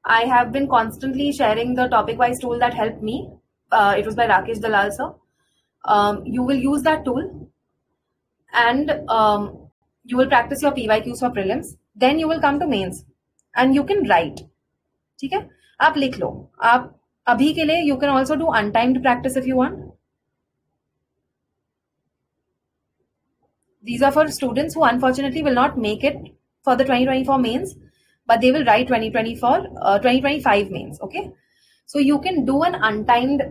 I have been constantly sharing the topic-wise tool that helped me. It was by Rakesh Dalal sir. You will use that tool and you will practice your PYQs for prelims. Then you will come to mains and you can write. ठीक है? आप लिख लो. आप अभी के लिए you can also do untimed practice if you want. These are for students who unfortunately will not make it for the 2024 mains, but they will write 2025 mains. Okay. So you can do an untimed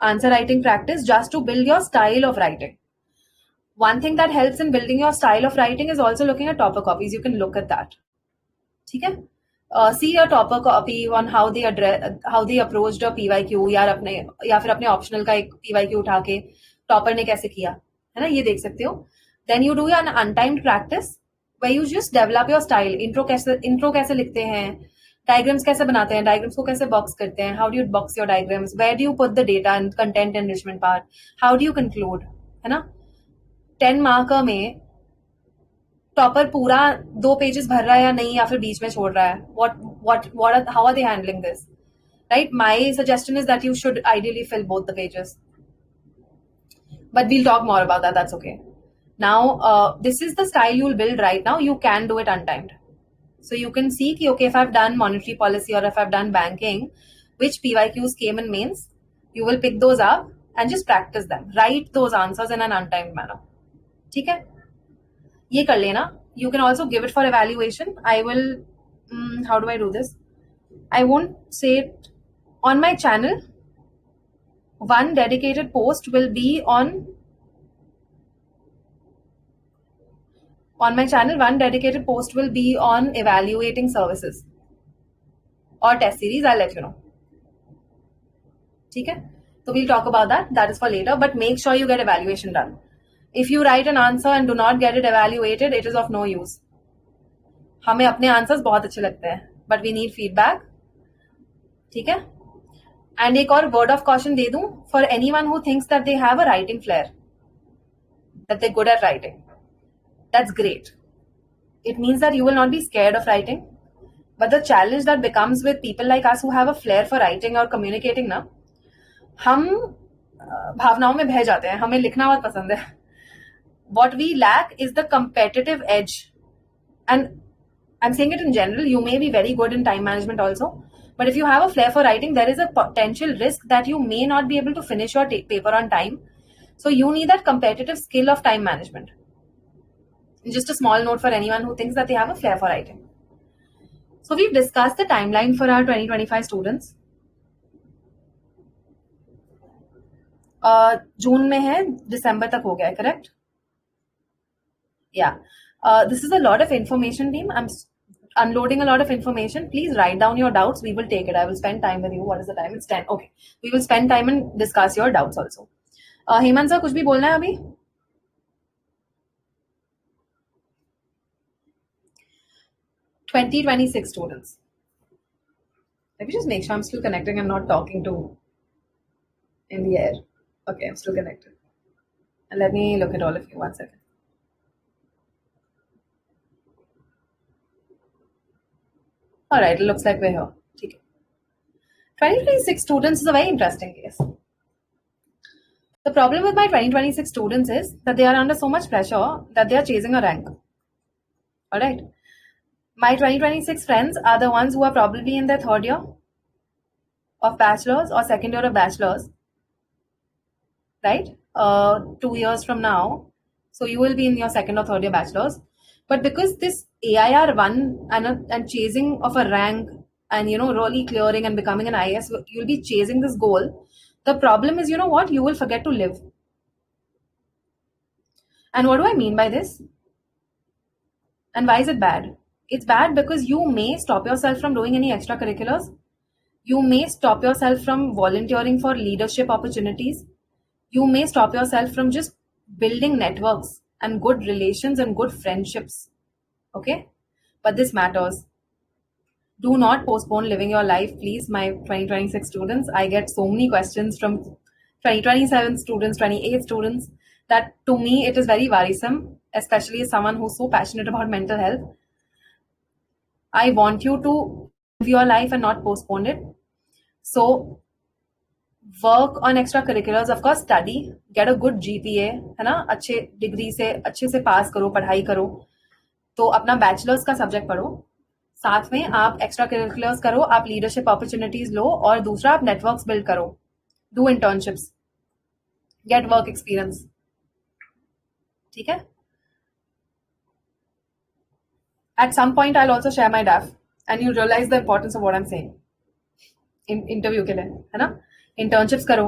answer writing practice just to build your style of writing. One thing that helps in building your style of writing is also looking at topper copies. You can look at that. ठीक है? See your topper copy on how they approached a PYQ या फिर अपने optional का एक PYQ उठा के topper ने कैसे किया, है ना? ये देख सकते हो. Then you do an untimed practice where you just develop your style. Intro कैसे लिखते हैं, डायग्राम्स कैसे बनाते हैं, डायग्राम्स को कैसे बॉक्स करते हैं, how do you box your diagrams, where do you put the data and content enrichment part, how do you conclude, है ना? 10 मार्कर में टॉपर पूरा 2 पेजेस भर रहा है या नहीं, या फिर बीच में छोड़ रहा है, how are they handling this, right? My suggestion is that you should ideally fill both the pages, but we'll talk more about that. That's okay. Now this is the style you will build right now. You can do it untimed. So you can see, okay, if I've done monetary policy or if I've done banking, which PYQs came in mains, you will pick those up and just practice them. Write those answers in an untimed manner. ठीक है? ये कर लेना. You can also give it for evaluation. I will, how do I do this? I won't say it on my channel. One dedicated post will be on my channel, one dedicated post will be on evaluating services or test series. I'll let you know. ठीक है? So we'll talk about that. That is for later. But make sure you get evaluation done. If you write an answer and do not get it evaluated, it is of no use. हमें अपने answers बहुत अच्छे लगते हैं, but we need feedback. ठीक है? And एक और word of caution दे दूं for anyone who thinks that they have a writing flair. that they're good at writing. That's great. It means that you will not be scared of writing. But the challenge that becomes with people like us who have a flair for writing or communicating ना, हम भावनाओं में बह जाते हैं, हमें लिखना बहुत पसंद है. What we lack is the competitive edge. And I'm saying it in general, you may be very good in time management also. But if you have a flair for writing, there is a potential risk that you may not be able to finish your paper on time. So you need that competitive skill of time management. Just a small note for anyone who thinks that they have a flair for writing. So we've discussed the timeline for our 2025 students. June में है, December तक हो गया है, correct? Yeah. This is a lot of information, team. I'm unloading a lot of information. Please write down your doubts. We will take it. I will spend time with you. What is the time? It's 10. Okay. We will spend time and discuss your doubts also. Hemant sir, कुछ भी बोलना है अभी? (2026) students. Let me just make sure I'm still connecting and not talking to in the air. Okay, I'm still connected. And let me look at all of you. One second. All right, it looks like we're here. Okay. 2026 students is a very interesting case. The problem with my 2026 students is that they are under so much pressure that they are chasing a rank. All right. My 2026 friends are the ones who are probably in their third year of bachelor's or second year of bachelor's, right? 2 years from now. So you will be in your second or third year bachelor's. But because this AIR one and chasing of a rank and, really clearing and becoming an IAS, you'll be chasing this goal. The problem is, what? You will forget to live. And what do I mean by this? And why is it bad? It's bad because you may stop yourself from doing any extracurriculars. You may stop yourself from volunteering for leadership opportunities. You may stop yourself from just building networks and good relations and good friendships. Okay? But this matters. Do not postpone living your life, please, my 2026 students. I get so many questions from 2027 students, 28 students, that to me it is very worrisome, especially as someone who's so passionate about mental health. I want you to live your life and not postpone it. So work on extracurriculars, of course, study, get a good GPA, है ना, अच्छे से पास करो, पढ़ाई करो, तो अपना bachelors का सब्जेक्ट पढ़ो, साथ में आप एक्स्ट्रा करिकुलर्स करो, आप लीडरशिप अपॉर्चुनिटीज लो, और दूसरा आप नेटवर्क्स बिल्ड करो, do internships, get work experience. ठीक है? At some point I'll also share my DAF and you'll realize the importance of what I'm saying. Interview के लिए, है ना? इंटर्नशिप्स करो.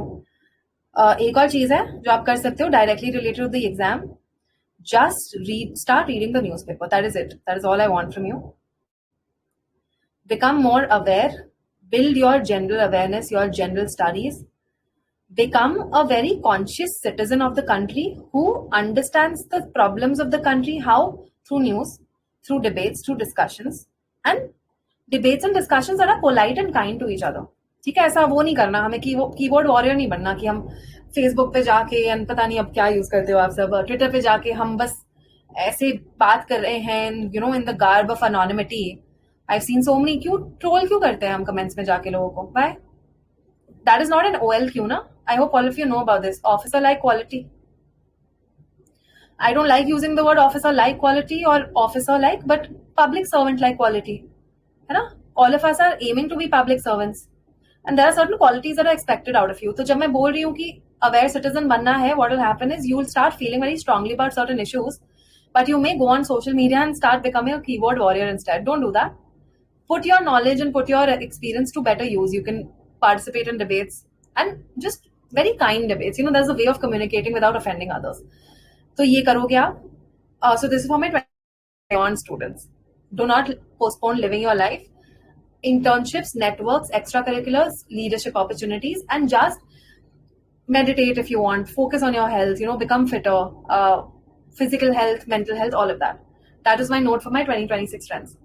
एक और चीज है जो आप कर सकते हो directly related to the exam. Just start reading the newspaper. That is it. That is all I want from you. Become more aware. Build your general awareness, your general studies. Become a very conscious citizen of the country who understands the problems of the country. How? Through news, through debates, through discussions. And debates and discussions that are polite and kind to each other. ठीक है? ऐसा वो नहीं करना, हमें keyboard warrior नहीं बनना कि हम फेसबुक पे जाके, पता नहीं अब क्या यूज करते हो आप सब, ट्विटर पे जाके हम बस ऐसे बात कर रहे हैं, in the garb of anonymity. I seen so many. क्यों ट्रोल क्यों करते हैं हम कमेंट्स में जाके लोगों को? Why? That is not an OLQ ना. I hope all of you know about this. Officer like quality. I don't like using the word officer like quality or officer like, but public servant like quality. है ना? All of us are aiming to be public servants. And there are certain qualities that are expected out of you. तो जब मैं बोल रही हूँ कि aware citizen बनना है, what will happen is you will start feeling very strongly about certain issues, but you may go on social media and start becoming a keyboard warrior instead. Don't do that. Put your knowledge and put your experience to better use. You can participate in debates and just very kind debates. There's a way of communicating without offending others. तो ये करोगे आप. So this is for my 21 students. Do not postpone living your life. Internships, networks, extracurriculars, leadership opportunities, and just meditate if you want. Focus on your health, become fitter, physical health, mental health, all of that. That is my note for my 2026 friends.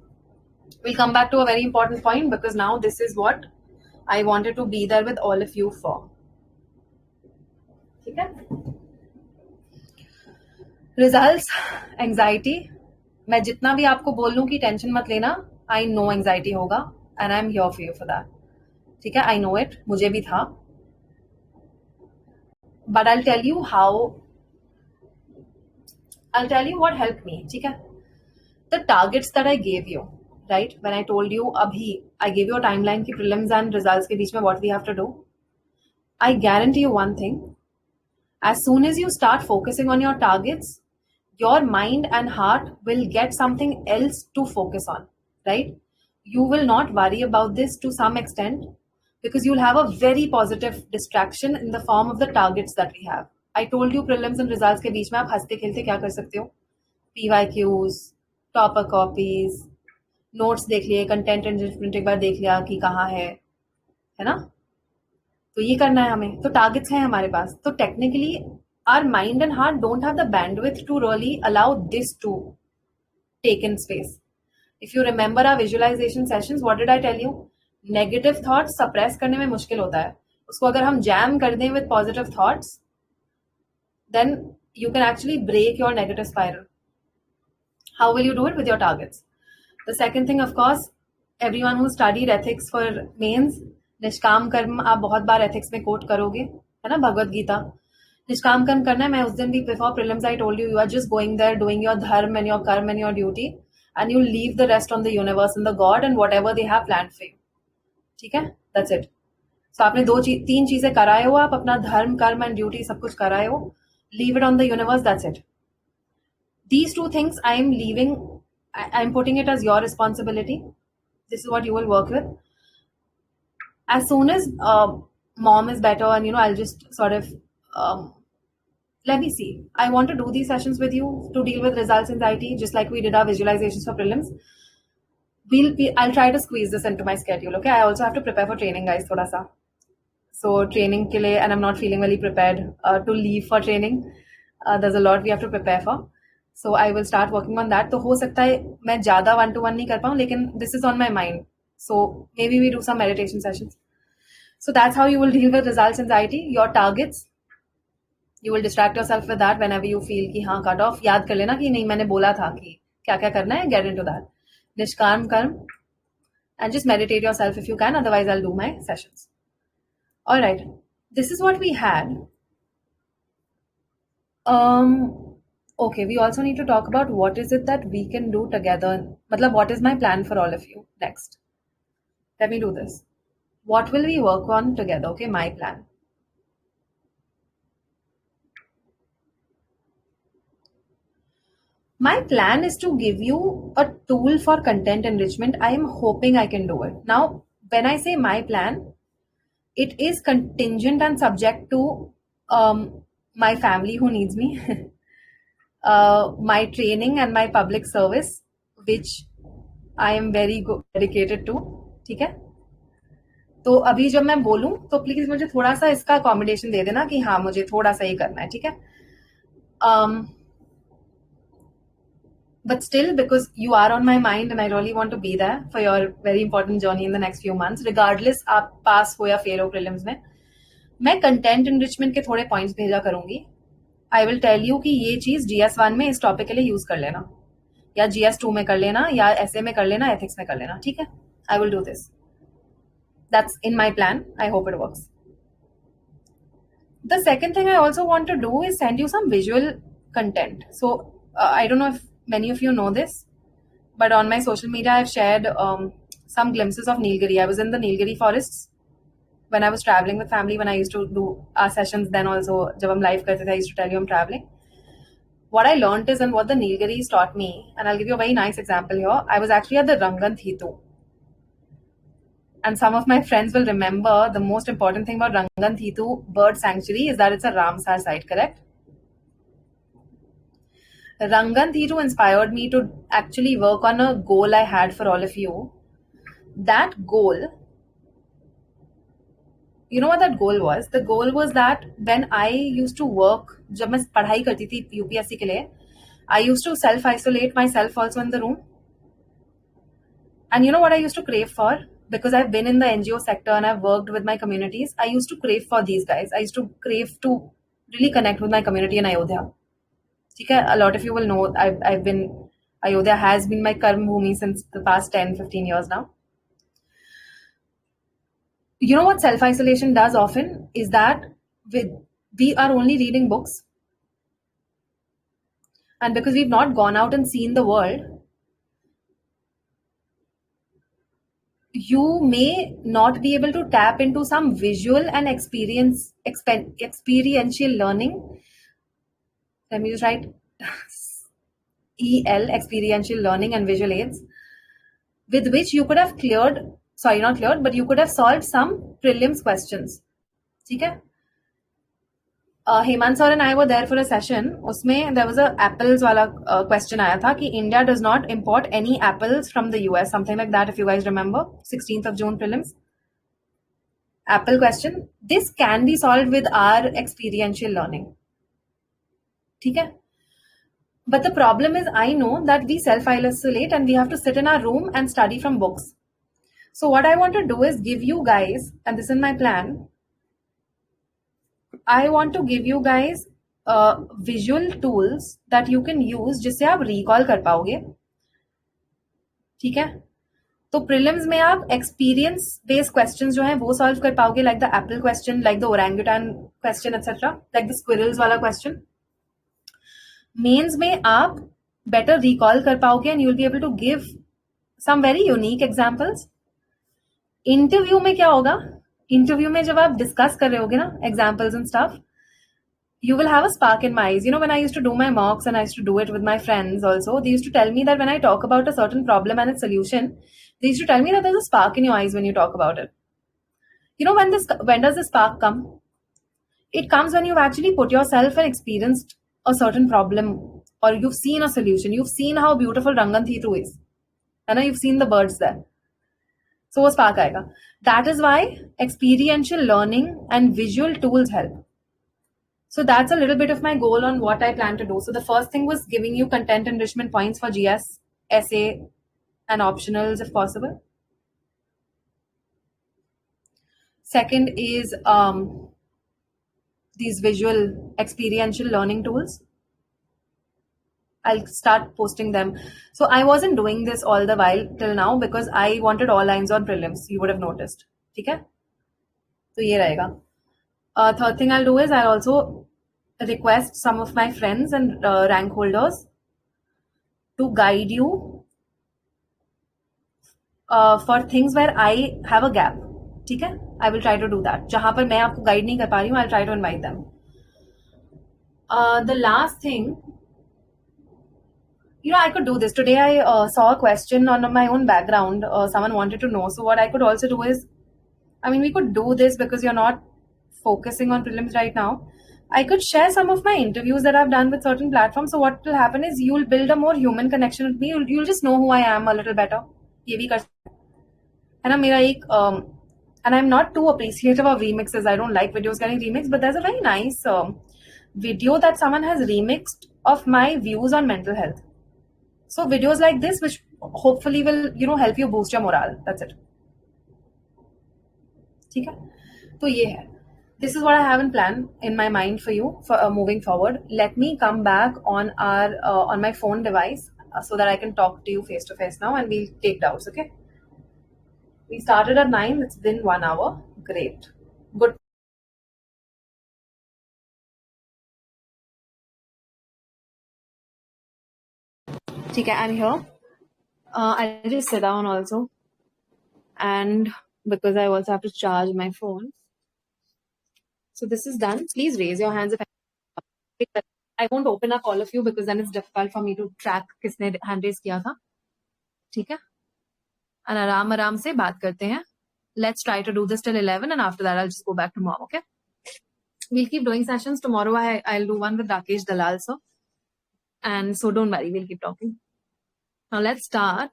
We'll come back to a very important point because now this is what I wanted to be there with all of you for. Okay? Results, anxiety, मैं जितना भी आपको बोल लूं कि tension मत लेना, I know anxiety होगा and I am here for you for that. ठीक है, आई नो इट, मुझे भी था. But I tell you how, I'll tell you what helped me. ठीक है, the targets that I gave you, right? When I told you abhi, I gave you a timeline ki prelims and results ke beech mein what we have to do. I guarantee you one thing. As soon as you start focusing on your targets, your mind and heart will get something else to focus on, right? You will not worry about this to some extent because you'll have a very positive distraction in the form of the targets that we have. I told you prelims and results के बीच में आप हंसते खेलते क्या कर सकते हो? PYQs, topper copies, notes देख लिए, कंटेंट एनरिचमेंट एक बार देख लिया कि कहाँ है ना? तो ये करना है हमें. तो टारगेट्स हैं हमारे पास. तो technically our mind and heart don't have the bandwidth to really allow this to take in space. If you remember our visualization sessions, what did I tell you? Negative thoughts suppress करने में मुश्किल होता है. उसको अगर हम jam कर दें with positive thoughts, then you can actually break your negative spiral. How will you do it? With your targets. The second thing, of course, everyone who studied ethics for mains, निष्काम कर्म आप बहुत बार ethics में quote करोगे, है ना, भगवत गीता. निष्काम कर्म करना है. मैं उस दिन भी before prelims I told you, you are just going there doing your dharma and your karma and your duty, and you leave the rest on the universe and the God and whatever they have planned for you. ठीक है, that's it. So आपने तीन चीजें कराए हो, आप अपना धर्म, कर्म and duty सब कुछ कराए हो. Leave it on the universe, that's it. These two things I am leaving, I'm putting it as your responsibility. This is what you will work with. As soon as mom is better and I'll just sort of let me see. I want to do these sessions with you to deal with results anxiety, just like we did our visualizations for prelims. I'll try to squeeze this into my schedule. Okay, I also have to prepare for training, guys, thoda sa. So training ke liye, and I'm not feeling really prepared to leave for training. There's a lot we have to prepare for. So I will start working on that. तो हो सकता है मैं ज़्यादा 1-to-1 नहीं कर पाऊँ, लेकिन this is on my mind. So maybe we do some meditation sessions. So that's how you will deal with results anxiety. Your targets, you will distract yourself with that whenever you feel कि हाँ cut off. याद कर लेना कि नहीं मैंने बोला था कि क्या क्या करना है. Get into that. निष्काम कर्म, and just meditate yourself if you can. Otherwise, I'll do my sessions. All right. This is what we had. Okay, we also need to talk about what is it that we can do together. Matlab, what is my plan for all of you next? Let me do this. What will we work on together? Okay, my plan. My plan is to give you a tool for content enrichment. I am hoping I can do it. Now, when I say my plan, it is contingent and subject to my family who needs me. My training and my public service, which I am very dedicated to. ठीक है, तो अभी जब मैं बोलूं तो please मुझे थोड़ा सा इसका अकोमोडेशन दे देना कि हाँ मुझे थोड़ा सा ही करना है. ठीक है, but still, because you are on my mind and I really want to be there for your very important journey in the next few months, regardless आप पास हो या फेल हो prelims में, मैं कंटेंट एनरिचमेंट के थोड़े पॉइंट्स भेजा करूंगी. आई विल टेल यू कि ये चीज GS1 में इस टॉपिक के लिए यूज कर लेना, या GS2 में कर लेना, या ऐसे में कर लेना, एथिक्स में कर लेना. ठीक है, I will do this. That's in my plan. I hope it works. The second thing I also want to do is send you some visual content. So I don't know if many of you know this, but on my social media I've shared some glimpses of Nilgiri. I was in the Nilgiri forests when I was traveling with family, when I used to do our sessions. Then also jab hum live karte the, I used to tell you I'm traveling. What I learned is, and what the Nilgiris taught me, and I'll give you a very nice example here. I was actually at the Ranganthitu, and some of my friends will remember the most important thing about Ranganthitu bird sanctuary is that it's a Ramsar site, correct? Ranganthitu inspired me to actually work on a goal I had for all of you. That goal, you know what that goal was? The goal was that when I used to work, जब मैं पढ़ाई करती थी UPSC के लिए, I used to self-isolate myself also in the room. And you know what I used to crave for? Because I've been in the NGO sector and I've worked with my communities, I used to crave for these guys. I used to crave to really connect with my community in Ayodhya. ठीक है, a lot of you will know I've been, Ayodhya has been my karma bhumi since the past 10-15 years now. You know what self-isolation does often is that we are only reading books, and because we've not gone out and seen the world, you may not be able to tap into some visual and experiential learning. Let me just write EL, experiential learning and visual aids, with which you could have but you could have solved some prelims questions. ठीक है? Hemant sir and I were there for a session. उसमें there was a apples वाला question आया था कि India does not import any apples from the US, something like that, if you guys remember. 16th of June prelims. Apple question. This can be solved with our experiential learning. ठीक है? But the problem is, I know that we self-isolate and we have to sit in our room and study from books. So what I want to do is give you guys, and this is my plan, I want to give you guys visual tools that you can use जिससे आप recall कर पाओगे. ठीक है? तो prelims में आप experience based questions जो हैं वो solve कर पाओगे, like the apple question, like the orangutan question, etc., like the squirrels वाला question. Mains में आप better recall कर पाओगे and you will be able to give some very unique examples. Interview में क्या होगा? Interview में जब आप discuss कर रहे होगे ना examples and stuff, you will have a spark in my eyes. You know, when I used to do my mocks and I used to do it with my friends also, they used to tell me that when I talk about a certain problem and its solution, they used to tell me that there's a spark in your eyes when you talk about it. You know, when does the spark come? It comes when you've actually put yourself and experienced a certain problem, or you've seen a solution. You've seen how beautiful Rangantheetu is. And you've seen the birds there. So वो spark आएगा. That is why experiential learning and visual tools help. So that's a little bit of my goal on what I plan to do. So the first thing was giving you content enrichment points for GS, essay, and optionals if possible. Second is these visual experiential learning tools. I'll start posting them. So I wasn't doing this all the while till now because I wanted all lines on prelims. You would have noticed. ठीक है? तो ये रहेगा. Third thing I'll do is I'll also request some of my friends and rank holders to guide you for things where I have a gap. ठीक है? I will try to do that. जहाँ पर मैं आपको guide नहीं कर पा रही हूँ, I'll try to invite them. The last thing, you know, I could do this. Today I saw a question on my own background. Someone wanted to know. So what I could also do is, I mean, we could do this because you're not focusing on prelims right now. I could share some of my interviews that I've done with certain platforms. So what will happen is you'll build a more human connection with me. You'll just know who I am a little better. ये भी कर है ना मेरा एक and I'm not too appreciative of remixes. I don't like videos getting remixed, but there's a very nice video that someone has remixed of my views on mental health. So videos like this, which hopefully will, you know, help you boost your morale. That's it. ठीक है? तो ये है. This is what I have in plan in my mind for you for moving forward. Let me come back on on my phone device so that I can talk to you face to face now, and we'll take doubts. Okay? We started at 9. It's been 1 hour. Great. Good. Okay, I'm here. I'll just sit down also. And because I also have to charge my phone. So this is done. Please raise your hands if I won't open up all of you because then it's difficult for me to track किसने hand raise किया था. ठीक है? And आराम से बात करते हैं. Let's try to do this till 11 and after that I'll just go back tomorrow, okay? We'll keep doing sessions. Tomorrow I'll do one with Rakesh Dalal sir. And so don't worry, we'll keep talking. Now let's start.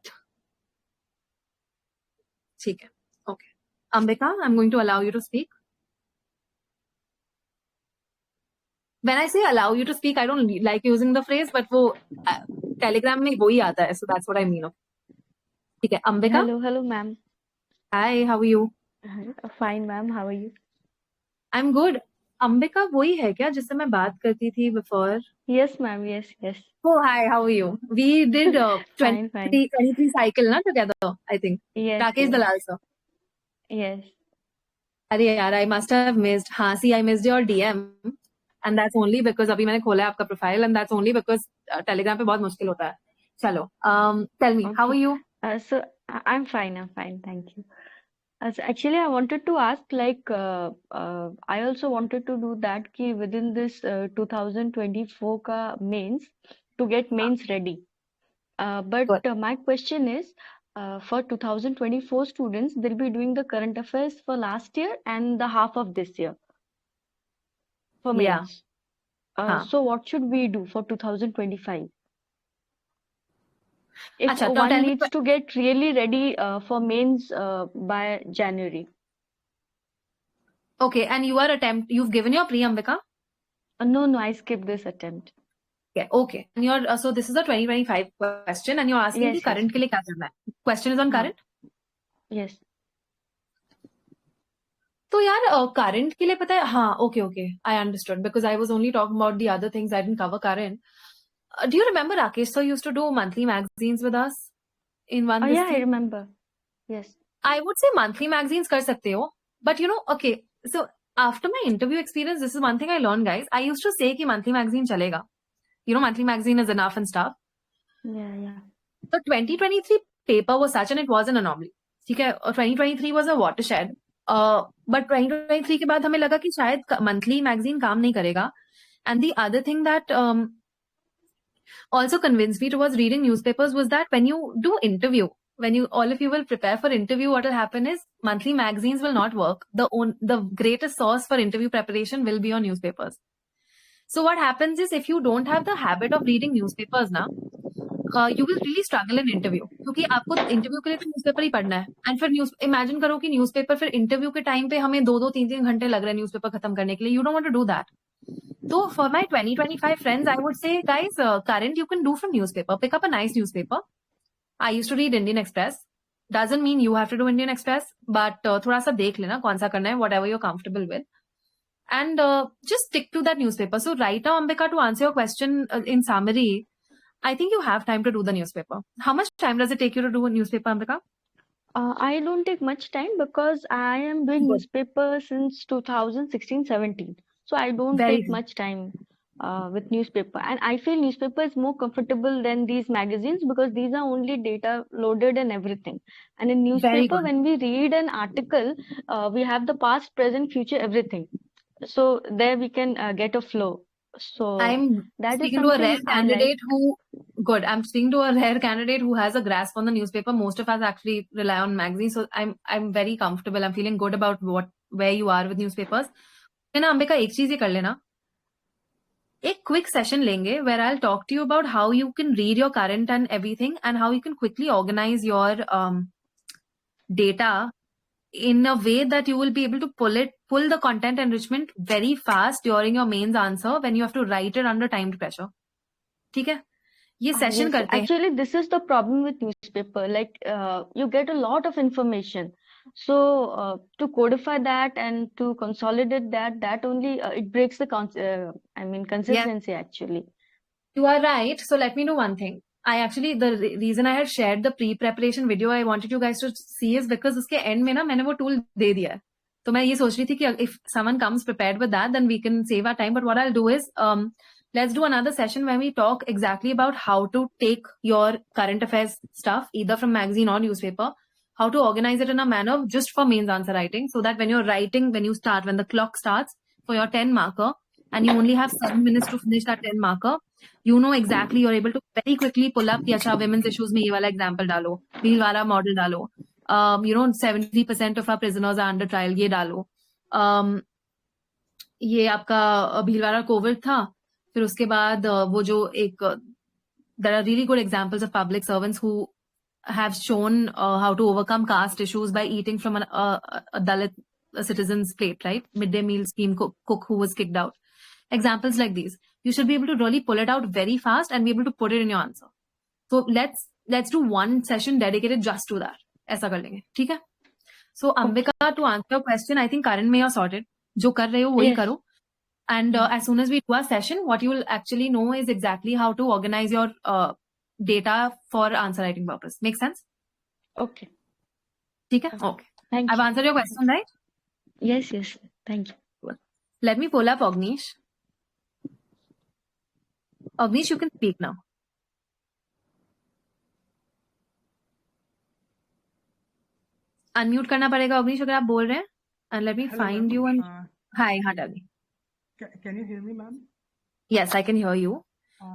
ठीक है. Okay. Ambika, I'm going to allow you to speak. When I say allow you to speak, I don't like using the phrase, but वो Telegram में वो ही आता है, so that's what I mean. ठीक है, Ambika. Hello, ma'am. Hi, how are you? Fine, ma'am. How are you? I'm good. Ambika वही है क्या जिससे मैं बात करती थी before? Yes, ma'am. Yes, yes. Oh, hi, how are you? We did Fine, 23 cycle na together, I think. Yes, Rakesh yes, Dalal sir. yes. अरे यार, I must have missed. हाँ, see, I missed your DM, and that's only because अभी मैंने खोला है आपका profile, and that's only because Telegram पे बहुत मुश्किल होता है. चलो, tell me, how are Okay. you? So I'm fine. I'm fine. Thank you. So actually, I wanted to ask, like, I also wanted to do that ki within this 2024 ka mains to get mains ready. But Good. my question is, for 2024 students, they'll be doing the current affairs for last year and the half of this year for Yeah. mains. हाँ. So what should we do for 2025? If अच्छा, now one tell me. needs to get really ready for mains by January. Okay, and you've given your pre, Ambika? No, I skipped this attempt. Okay. And you're so this is a 2025 question, and you're asking Yes, कि yes. current के लिए क्या करना है? Question is on हाँ. current. Yes. तो यार current के लिए पता है हाँ okay I understood because I was only talking about the other things I didn't cover current. Do you remember Rakesh sir used to do monthly magazines with us in one Oh this yeah, I thing? remember. Yes. I would say monthly magazines कर सकते हो, but you know okay so after my interview experience this is one thing I learned guys. I used to say कि monthly magazine चलेगा. You know monthly magazine is enough and stuff. Yeah. So 2023 paper was such and it was an anomaly. ठीक है 2023 was a watershed. But 2023 के बाद हमें लगा कि शायद monthly magazine काम नहीं करेगा. And the other thing that also convinced me towards reading newspapers was that when you do interview, all of you will prepare for interview, what will happen is monthly magazines will not work. The greatest source for interview preparation will be on newspapers. So what happens is if you don't have the habit of reading newspapers now, you will really struggle in interview क्योंकि आपको interview के लिए तो newspaper ही पढ़ना है and फिर imagine करो कि न्यूज़पेपर फिर इंटरव्यू के टाइम पे हमें 2-3 घंटे लग रहे हैं न्यूज़पेपर खत्म करने के लिए. You don't want to do that. So for my 2025 friends, I would say, guys, current you can do from newspaper. Pick up a nice newspaper. I used to read Indian Express. Doesn't mean you have to do Indian Express, but थोड़ा सा देख लेना कौन सा करना है, whatever you're comfortable with. And just stick to that newspaper. So right now, Ambika, to answer your question in summary, I think you have time to do the newspaper. How much time does it take you to do a newspaper, Ambika? I don't take much time because I am doing newspaper since 2016-17. So I don't take much time with newspaper. And I feel newspaper is more comfortable than these magazines because these are only data loaded and everything. And in newspaper, when we read an article, we have the past, present, future, everything. So there we can get a flow. So I'm that is speaking to a rare something I candidate like. I'm speaking to a rare candidate who has a grasp on the newspaper. Most of us actually rely on magazines. So I'm very comfortable. I'm feeling good about where you are with newspapers. ना अंबिका एक चीज ही कर लेना. एक quick session लेंगे where I'll talk to you about how you can read your current and everything and how you can quickly organize your data in a way that you will be able to pull the content enrichment very fast during your mains answer when you have to write it under timed pressure. ठीक है? ये session करते हैं. Actually, this is the problem with newspaper. Like, you get a lot of information. So, to codify that and to consolidate that only it breaks the consistency actually. You are right. So let me do one thing. The reason I had shared the pre-preparation video I wanted you guys to see is because उसके end में ना मैंने वो tool दे दिया है. तो मैं ये सोच रही थी कि if someone comes prepared with that, then we can save our time. But what I'll do is, let's do another session where we talk exactly about how to take your current affairs stuff, either from magazine or newspaper, how to organize it in a manner just for mains answer writing, so that when you're writing, when the clock starts for your 10 marker, and you only have 7 minutes to finish that 10 marker, you know exactly, you're able to very quickly pull up कि अच्छा women's issues में ये वाला example डालो, Bhilwara model डालो, 70% of our prisoners are under trial, ये डालो, ये आपका भीलवाड़ा COVID था, फिर उसके बाद वो जो एक there are really good examples of public servants who have shown how to overcome caste issues by eating from a Dalit citizen's plate, right? Midday meal scheme cook who was kicked out. Examples like these. You should be able to really pull it out very fast and be able to put it in your answer. So let's do one session dedicated just to that. ऐसा कर लेंगे, ठीक है? So Ambika, to answer your question, I think current में you're sorted. जो कर रहे हो वही करो. And as soon as we do our session, what you will actually know is exactly how to organize your data for answer writing purpose. Make sense? Okay. Okay. Okay. Thank I've you. answered your question, right? Yes, yes. Thank you. Let me pull up Agnish. Agnish, you can speak now. Unmute करना पड़ेगा Agnish अगर आप बोल रहे हैं. And let me find you and hi, Hadavi. Can you hear me, ma'am? Yes, I can hear you.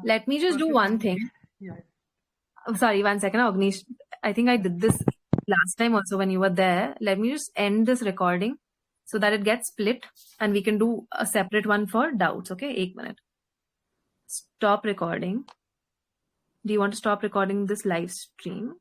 Let me just do one thing. Yeah. Oh, sorry, 1 second, Agnish. I think I did this last time also when you were there. Let me just end this recording so that it gets split and we can do a separate one for doubts. Okay, 1 minute. Stop recording. Do you want to stop recording this live stream?